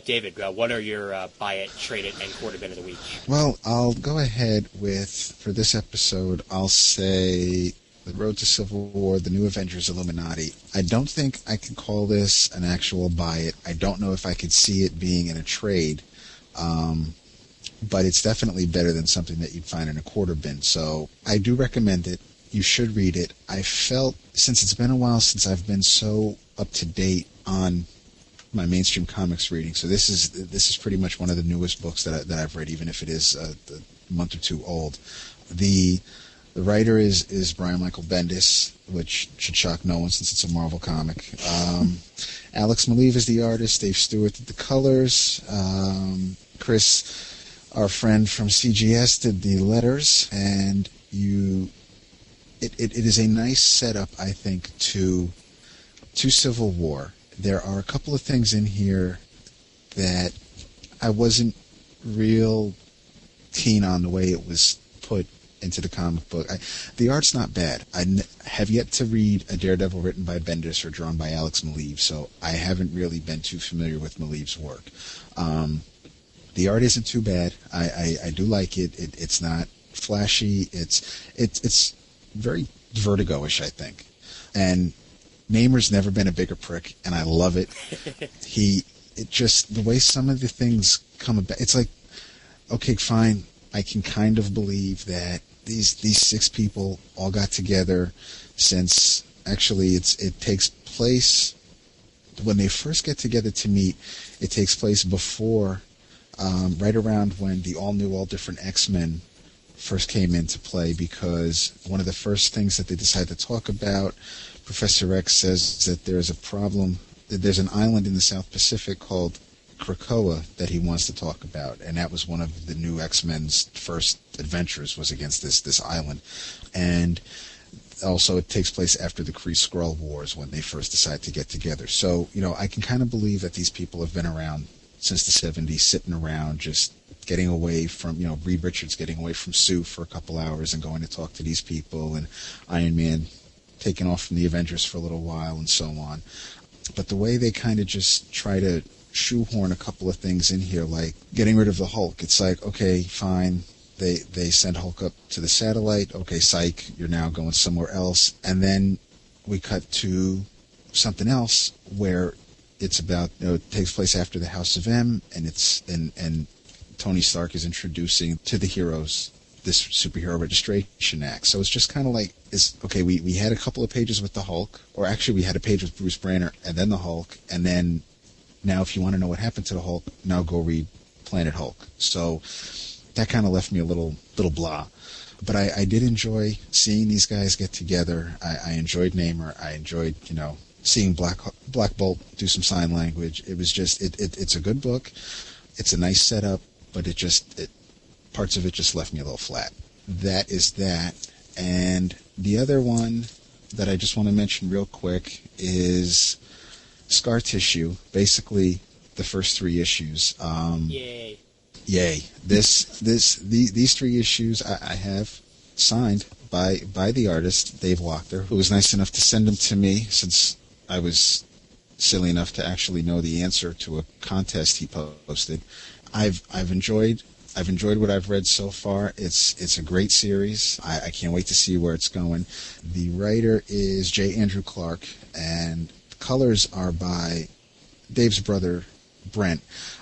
David, what are your buy it, trade it, and quarter bin of the week? Well, I'll go ahead with, for this episode, I'll say The Road to Civil War, The New Avengers Illuminati. I don't think I can call this an actual buy it. I don't know if I could see it being in a trade, but it's definitely better than something that you'd find in a quarter bin. So I do recommend it. You should read it. I felt, since it's been a while since I've been so up to date on my mainstream comics reading, so this is pretty much one of the newest books that I've read, even if it is a month or two old. The writer is Brian Michael Bendis, which should shock no one since it's a Marvel comic. Alex Maleev is the artist. Dave Stewart did the colors. Chris, our friend from CGS, did the letters, and it is a nice setup, I think, to Civil War. There are a couple of things in here that I wasn't real keen on the way it was put into the comic book. The art's not bad. I have yet to read a Daredevil written by Bendis or drawn by Alex Maleev, so I haven't really been too familiar with Maleev's work. The art isn't too bad. I do like it. It's not flashy. It's very Vertigo-ish, I think. And Namor's never been a bigger prick, and I love it. The way some of the things come about, it's like, okay, fine, I can kind of believe that these six people all got together, since actually it takes place, when they first get together to meet, it takes place before, right around when the all-new, all-different X-Men first came into play, because one of the first things that they decide to talk about, Professor X says that there's a problem, that there's an island in the South Pacific called Krakoa that he wants to talk about, and that was one of the new X-Men's first adventures, was against this island. And also it takes place after the Kree-Skrull Wars, when they first decide to get together. So, I can kind of believe that these people have been around since the 70s, sitting around just getting away from, Reed Richards getting away from Sue for a couple hours and going to talk to these people, and Iron Man taking off from the Avengers for a little while, and so on. But the way they kind of just try to shoehorn a couple of things in here, like getting rid of the Hulk, it's like, okay, fine, they send Hulk up to the satellite, okay, psych, you're now going somewhere else, and then we cut to something else where it's about, it takes place after the House of M, and and Tony Stark is introducing to the heroes this Superhero Registration Act. So it's just kind of like, we had a couple of pages with the Hulk, or actually we had a page with Bruce Banner and then the Hulk, and then now if you want to know what happened to the Hulk, now go read Planet Hulk. So that kind of left me a little blah. But I did enjoy seeing these guys get together. I enjoyed Namor. I enjoyed, seeing Black Bolt do some sign language. It was just, it's a good book. It's a nice setup, but parts of it just left me a little flat. That is that. And the other one that I just want to mention real quick is Scar Tissue. Basically, the first 3 issues. Yay. These 3 issues I have signed by the artist, Dave Wachter, who was nice enough to send them to me, since I was silly enough to actually know the answer to a contest he posted. I've enjoyed what I've read so far. It's a great series. I can't wait to see where it's going. The writer is J. Andrew Clark, and the colors are by Dave's brother, Brent.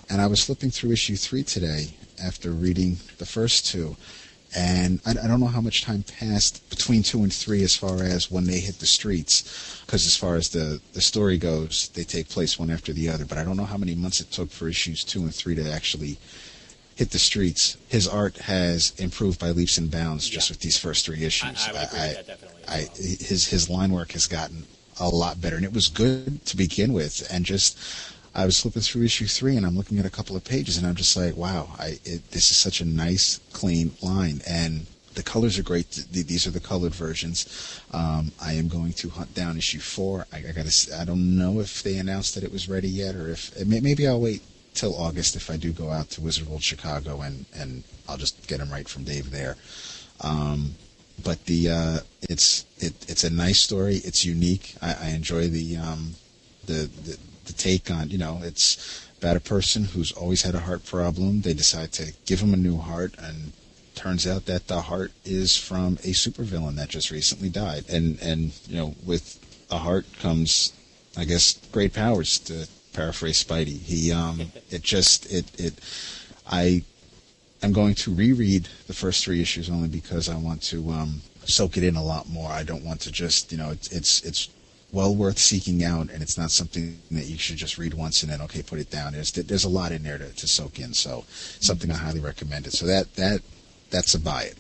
And I was flipping through issue 3 today after reading the first 2, and I don't know how much time passed between 2 and 3 as far as when they hit the streets, because as far as the story goes, they take place one after the other, but I don't know how many months it took for issues 2 and 3 to actually hit the streets. His art has improved by leaps and bounds just with these first 3 issues. I would agree with that definitely. His line work has gotten a lot better, and it was good to begin with, and just I was flipping through issue 3, and I'm looking at a couple of pages, and I'm just like, wow, this is such a nice, clean line, and the colors are great. These are the colored versions. I am going to hunt down issue 4. I don't know if they announced that it was ready yet, or if maybe I'll wait till August if I do go out to Wizard World Chicago, and I'll just get them right from Dave there. But it's a nice story. It's unique. I enjoy the take on, it's about a person who's always had a heart problem. They decide to give him a new heart, and turns out that the heart is from a supervillain that just recently died. And with a heart comes, I guess, great powers, to paraphrase Spidey. I'm going to reread the first 3 issues only because I want to soak it in a lot more. I don't want to just, it's well worth seeking out, and it's not something that you should just read once and then, okay, put it down. There's a lot in there to soak in, so something I highly recommend it. So that's a buy it.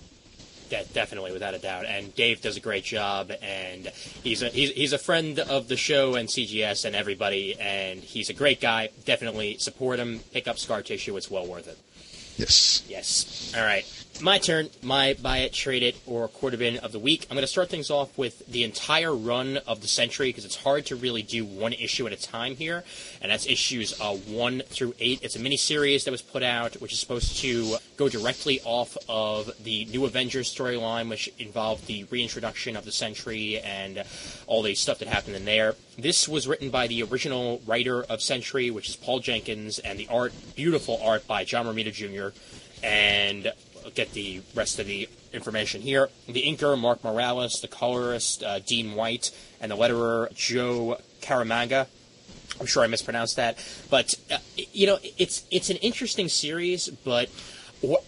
Definitely, without a doubt. And Dave does a great job, and he's a friend of the show and CGS and everybody, and he's a great guy. Definitely support him. Pick up Scar Tissue. It's well worth it. Yes. All right. My turn. My buy it, trade it, or quarter bin of the week. I'm going to start things off with the entire run of the Century, because it's hard to really do one issue at a time here, and that's issues 1 through 8. It's a mini-series that was put out, which is supposed to go directly off of the New Avengers storyline, which involved the reintroduction of the Century and all the stuff that happened in there. This was written by the original writer of Century, which is Paul Jenkins, and the art, beautiful art by John Romita Jr., and I'll get the rest of the information here. The inker, Mark Morales, the colorist, Dean White, and the letterer, Joe Caramagna. I'm sure I mispronounced that. But, it's an interesting series, but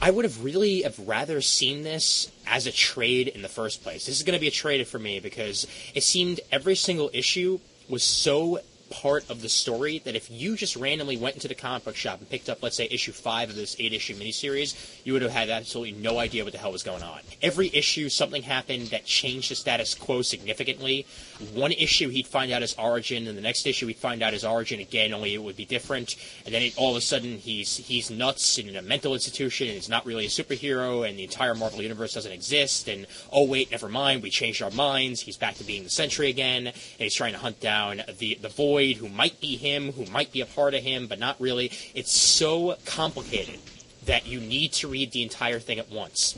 I would have really rather seen this as a trade in the first place. This is going to be a trade for me, because it seemed every single issue was so part of the story that if you just randomly went into the comic book shop and picked up, let's say, issue 5 of this 8-issue miniseries, you would have had absolutely no idea what the hell was going on. Every issue, something happened that changed the status quo significantly. One issue, he'd find out his origin, and the next issue, he'd find out his origin again, only it would be different. And then all of a sudden, he's nuts in a mental institution, and he's not really a superhero, and the entire Marvel Universe doesn't exist, and oh wait, never mind, we changed our minds, he's back to being the Sentry again, and he's trying to hunt down the Void, who might be him, who might be a part of him, but not really. It's so complicated that you need to read the entire thing at once.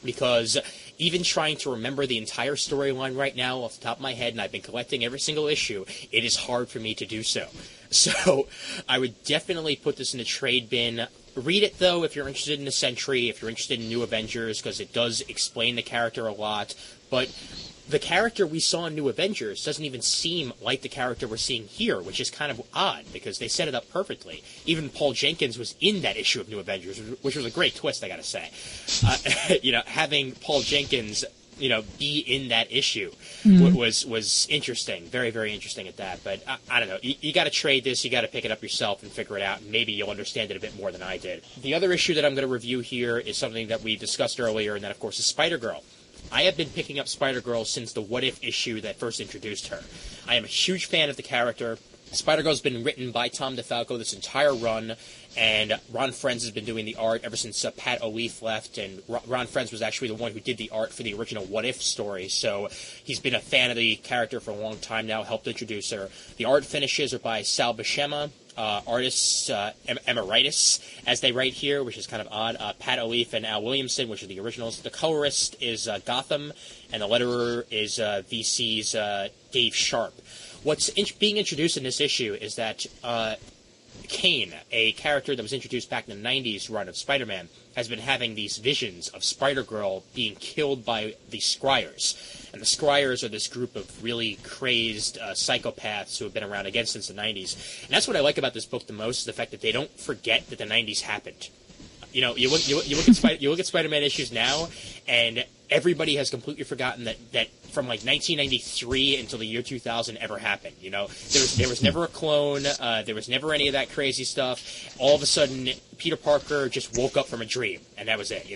Because even trying to remember the entire storyline right now off the top of my head, and I've been collecting every single issue, it is hard for me to do so. So I would definitely put this in the trade bin. Read it, though, if you're interested in the Sentry, if you're interested in New Avengers, because it does explain the character a lot. But the character we saw in New Avengers doesn't even seem like the character we're seeing here, which is kind of odd, because they set it up perfectly. Even Paul Jenkins was in that issue of New Avengers, which was a great twist, I gotta say. Having Paul Jenkins, be in that issue was interesting. Very, very interesting at that. But I don't know. You gotta trade this, you gotta pick it up yourself and figure it out, and maybe you'll understand it a bit more than I did. The other issue that I'm gonna review here is something that we discussed earlier, and that, of course, is Spider-Girl. I have been picking up Spider-Girl since the What If issue that first introduced her. I am a huge fan of the character. Spider-Girl's been written by Tom DeFalco this entire run, and Ron Frenz has been doing the art ever since Pat O'Leaf left, and Ron Frenz was actually the one who did the art for the original What If story, so he's been a fan of the character for a long time now, helped introduce her. The art finishes are by Sal Buscema, artists emeritus, as they write here, which is kind of odd, Pat O'Leaf and Al Williamson, which are the originals. The colorist is Gotham, and the letterer is VC's Dave Sharp. What's being introduced in this issue is that Kane, a character that was introduced back in the 90s run of Spider-Man, has been having these visions of Spider-Girl being killed by the Scryers. And the Scryers are this group of really crazed psychopaths who have been around again since the 90s. And that's what I like about this book the most, is the fact that they don't forget that the 90s happened. You look at Spider-Man issues now, and everybody has completely forgotten that from like 1993 until the year 2000 ever happened. There was never a clone. There was never any of that crazy stuff. All of a sudden, Peter Parker just woke up from a dream, and that was it.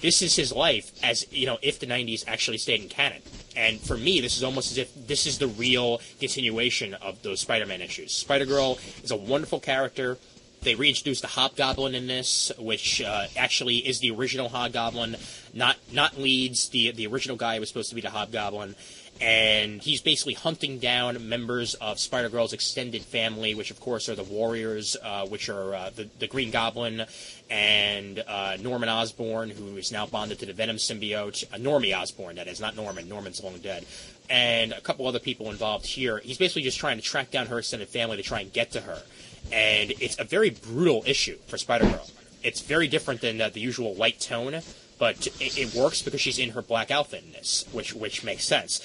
This is his life, as if the 90s actually stayed in canon. And for me, this is almost as if this is the real continuation of those Spider-Man issues. Spider-Girl is a wonderful character. They reintroduced the Hobgoblin in this, which actually is the original Hobgoblin, not Leeds, the original guy who was supposed to be the Hobgoblin. And he's basically hunting down members of Spider-Girl's extended family, which, of course, are the Warriors, which are the Green Goblin, and Norman Osborn, who is now bonded to the Venom symbiote. Normie Osborn, that is, not Norman. Norman's long dead. And a couple other people involved here. He's basically just trying to track down her extended family to try and get to her. And it's a very brutal issue for Spider-Girl. It's very different than the usual light tone, but it works because she's in her black outfit in this, which makes sense.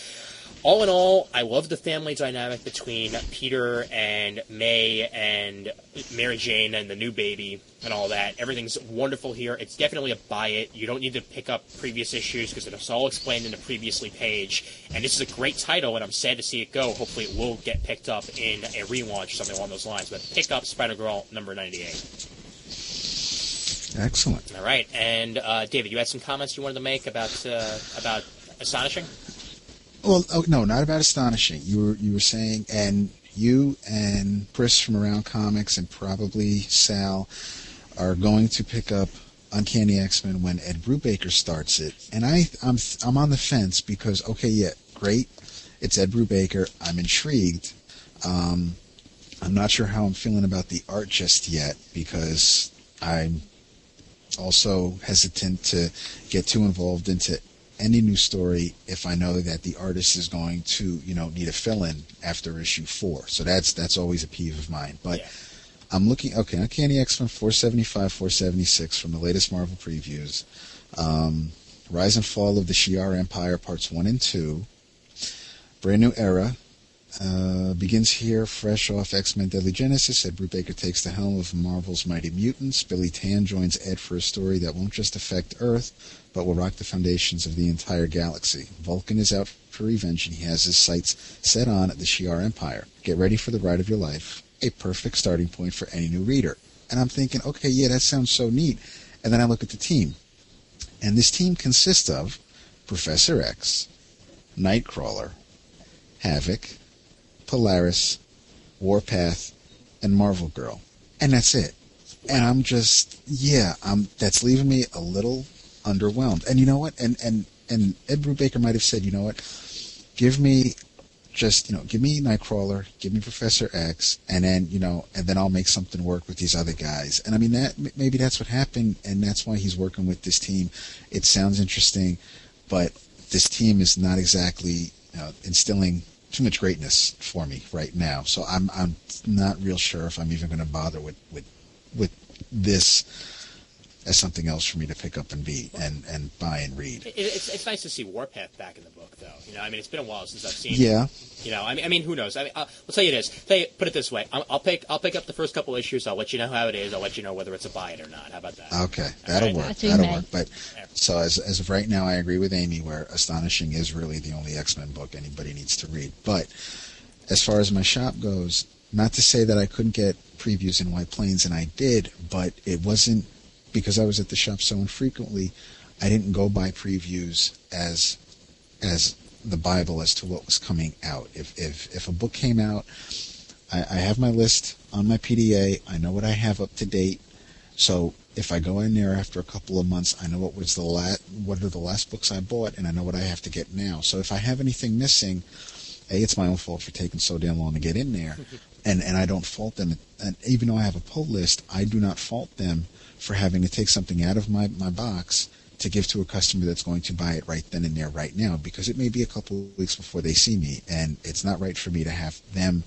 All in all, I love the family dynamic between Peter and May and Mary Jane and the new baby and all that. Everything's wonderful here. It's definitely a buy it. You don't need to pick up previous issues because it's all explained in the previously page. And this is a great title, and I'm sad to see it go. Hopefully it will get picked up in a relaunch or something along those lines. But pick up Spider-Girl number 98. Excellent. All right. And, David, you had some comments you wanted to make about Astonishing? Well, no, not about Astonishing. You were saying, and you and Chris from Around Comics and probably Sal are going to pick up Uncanny X-Men when Ed Brubaker starts it. And I'm on the fence because, okay, yeah, great, it's Ed Brubaker. I'm intrigued. I'm not sure how I'm feeling about the art just yet because I'm also hesitant to get too involved into any new story if I know that the artist is going to, need a fill-in after issue 4. So that's always a peeve of mine. But yeah. I'm looking, okay, Uncanny X-Men 475, 476 from the latest Marvel previews. Rise and Fall of the Shi'ar Empire, parts 1 and 2. Brand New Era, Begins here, fresh off X-Men Deadly Genesis. Ed Brubaker takes the helm of Marvel's Mighty Mutants. Billy Tan joins Ed for a story that won't just affect Earth, but will rock the foundations of the entire galaxy. Vulcan is out for revenge, and he has his sights set on the Shi'ar Empire. Get ready for the ride of your life. A perfect starting point for any new reader. And I'm thinking, okay, yeah, that sounds so neat. And then I look at the team. And this team consists of Professor X, Nightcrawler, Havoc, Polaris, Warpath, and Marvel Girl. And that's it. And I'm just, that's leaving me a little underwhelmed. And you know what? And Ed Brubaker might have said, you know what? Give me Nightcrawler, give me Professor X, and then I'll make something work with these other guys. And I mean, maybe that's what happened, and that's why he's working with this team. It sounds interesting, but this team is not exactly instilling too much greatness for me right now. So I'm not real sure if I'm even going to bother with this as something else for me to pick up and buy and read. It's nice to see Warpath back in the book, though. It's been a while since I've seen. Yeah. it. Who knows? I'll tell you this. Put it this way. I'll pick up the first couple issues. I'll let you know how it is. I'll let you know whether it's a buy it or not. How about that? Okay, that'll work. That'll work. But so as of right now, I agree with Amy, where Astonishing is really the only X-Men book anybody needs to read. But as far as my shop goes, not to say that I couldn't get previews in White Plains, and I did, but it wasn't because I was at the shop so infrequently. I didn't go by previews as the Bible as to what was coming out. If a book came out, I have my list on my PDA. I know what I have up to date. So if I go in there after a couple of months, I know what are the last books I bought, and I know what I have to get now. So if I have anything missing, it's my own fault for taking so damn long to get in there, and I don't fault them. And even though I have a pull list, I do not fault them for having to take something out of my box to give to a customer that's going to buy it right then and there, right now, because it may be a couple of weeks before they see me, and it's not right for me to have them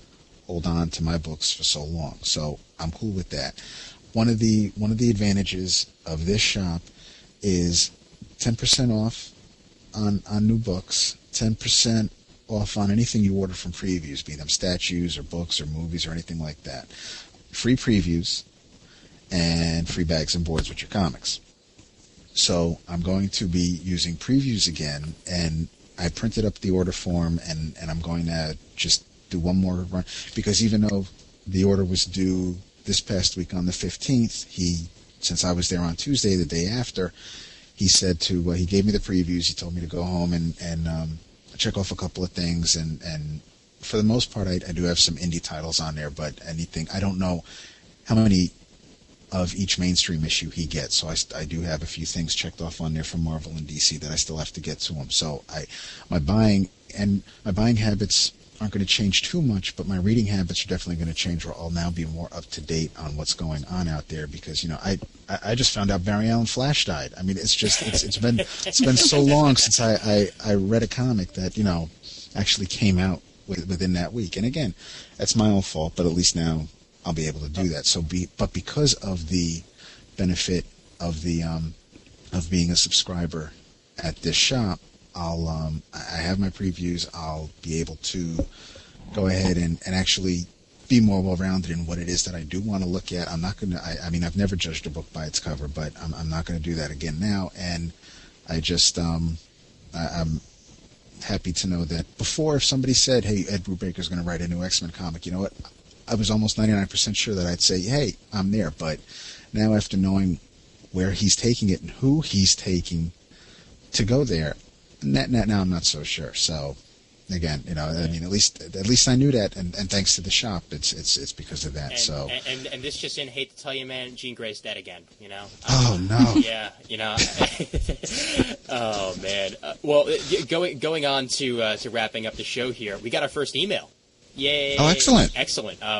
hold on to my books for so long. So I'm cool with that. One of the advantages of this shop is 10% off on new books, 10% off on anything you order from previews, be them statues or books or movies or anything like that. Free previews and free bags and boards with your comics. So I'm going to be using previews again, and I printed up the order form, and I'm going to just do one more run, because even though the order was due this past week on the 15th, since I was there on Tuesday, the day after, he said he gave me the previews. He told me to go home and check off a couple of things, and for the most part, I do have some indie titles on there, but anything, I don't know how many of each mainstream issue he gets, so I do have a few things checked off on there from Marvel and DC that I still have to get to him. So my buying habits aren't going to change too much, but my reading habits are definitely going to change, where I'll now be more up to date on what's going on out there, because I just found out Barry Allen Flash died. I mean, it's been so long since I read a comic that actually came out within that week. And again, that's my own fault, but at least now I'll be able to do that. But because of the benefit of of being a subscriber at this shop, I have my previews. I'll be able to go ahead and actually be more well-rounded in what it is that I do want to look at. I'm not going to, I've never judged a book by its cover, but I'm not going to do that again now. And I just, I'm happy to know that before, if somebody said, hey, Ed Brubaker's going to write a new X-Men comic, you know what? I was almost 99% sure that I'd say, hey, I'm there. But now, after knowing where he's taking it and who he's taking to go there, now I'm not so sure. So again, at least I knew that, and thanks to the shop, it's because of that. And this just in, hate to tell you, man, Jean Grey's dead again. Oh no. Yeah. Oh man. Well, going on to wrapping up the show here, we got our first email. Yay! Oh, excellent.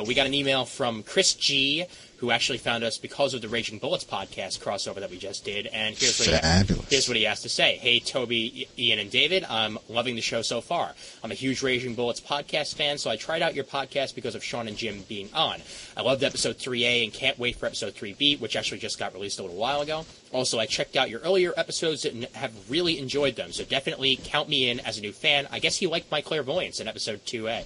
We got an email from Chris G, who actually found us because of the Raging Bullets podcast crossover that we just did. And here's what he has to say. Hey, Toby, Ian, and David, I'm loving the show so far. I'm a huge Raging Bullets podcast fan, so I tried out your podcast because of Sean and Jim being on. I loved episode 3A and can't wait for episode 3B, which actually just got released a little while ago. Also, I checked out your earlier episodes and have really enjoyed them, so definitely count me in as a new fan. I guess he liked my clairvoyance in episode 2A.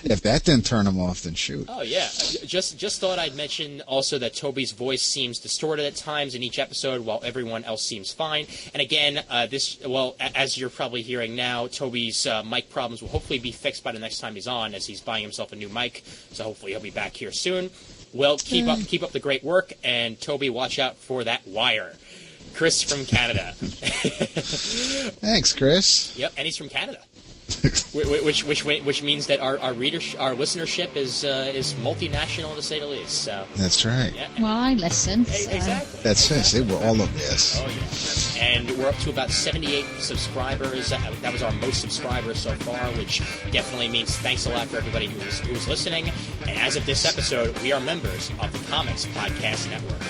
If that didn't turn him off, then shoot. Oh, yeah. Just thought I'd mention also that Toby's voice seems distorted at times in each episode, while everyone else seems fine. And again, as you're probably hearing now, Toby's mic problems will hopefully be fixed by the next time he's on, as he's buying himself a new mic, so hopefully he'll be back here soon. Well, keep up the great work, and Toby, watch out for that wire. Chris from Canada. Thanks, Chris. Yep, and he's from Canada. Which means that our listenership is multinational, to say the least. So that's right. Yeah. Well, I listen. So. Exactly. That's it. See, we're all of this. Oh yeah. And we're up to about 78 subscribers. That was our most subscribers so far, which definitely means thanks a lot for everybody who's listening. And as of this episode, we are members of the Comics Podcast Network.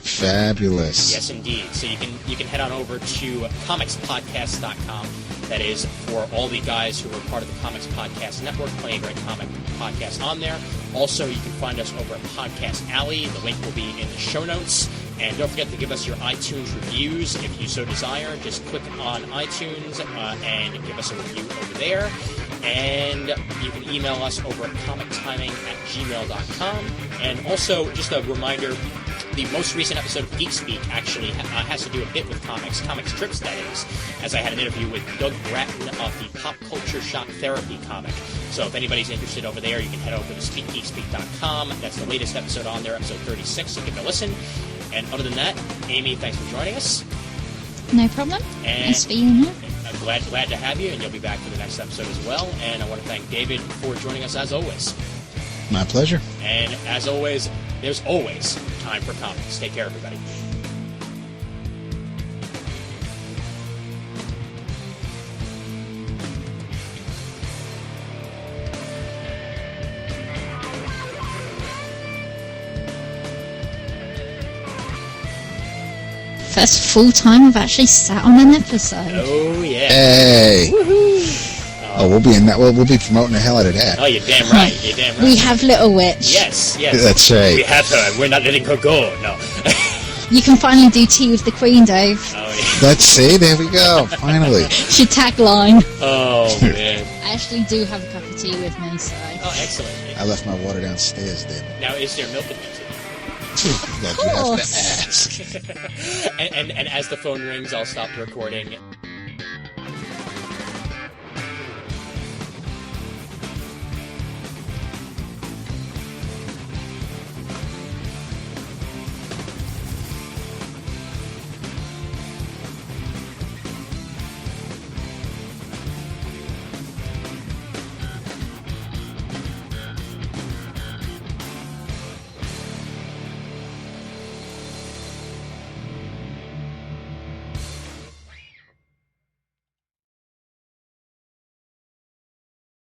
Fabulous. Yes, indeed. So you can head on over to comicspodcast.com. That is for all the guys who are part of the Comics Podcast Network, plenty of great comic podcasts on there. Also, you can find us over at Podcast Alley. The link will be in the show notes. And don't forget to give us your iTunes reviews if you so desire. Just click on iTunes and give us a review over there. And you can email us over at comictiming@gmail.com. And also, just a reminder, the most recent episode of Geek Speak actually has to do a bit with comics strips, that is, as I had an interview with Doug Bratton of the Pop Culture Shock Therapy comic. So if anybody's interested over there, you can head over to geekspeak.com. That's the latest episode on there, episode 36, so give it a listen. And other than that, Amy, thanks for joining us. No problem. And nice being here. I'm glad to have you, and you'll be back for the next episode as well. And I want to thank David for joining us as always. My pleasure. And as always, there's always time for comics. Take care, everybody. First full time I've actually sat on an episode. Oh yeah! Hey! Woohoo! Oh, we'll be in that. We'll be promoting the hell out of that. Oh, you're damn right. You're damn right. We have Little Witch. Yes. That's right. We have her, and we're not letting her go. No. You can finally do Tea with the Queen, Dave. Oh, yeah. Let's see. There we go. Finally. She tagline. Oh man. I actually do have a cup of tea with me, so. Oh, excellent. I left my water downstairs, David. Now, is there milk in it? That you have to ask. And as the phone rings, I'll stop the recording.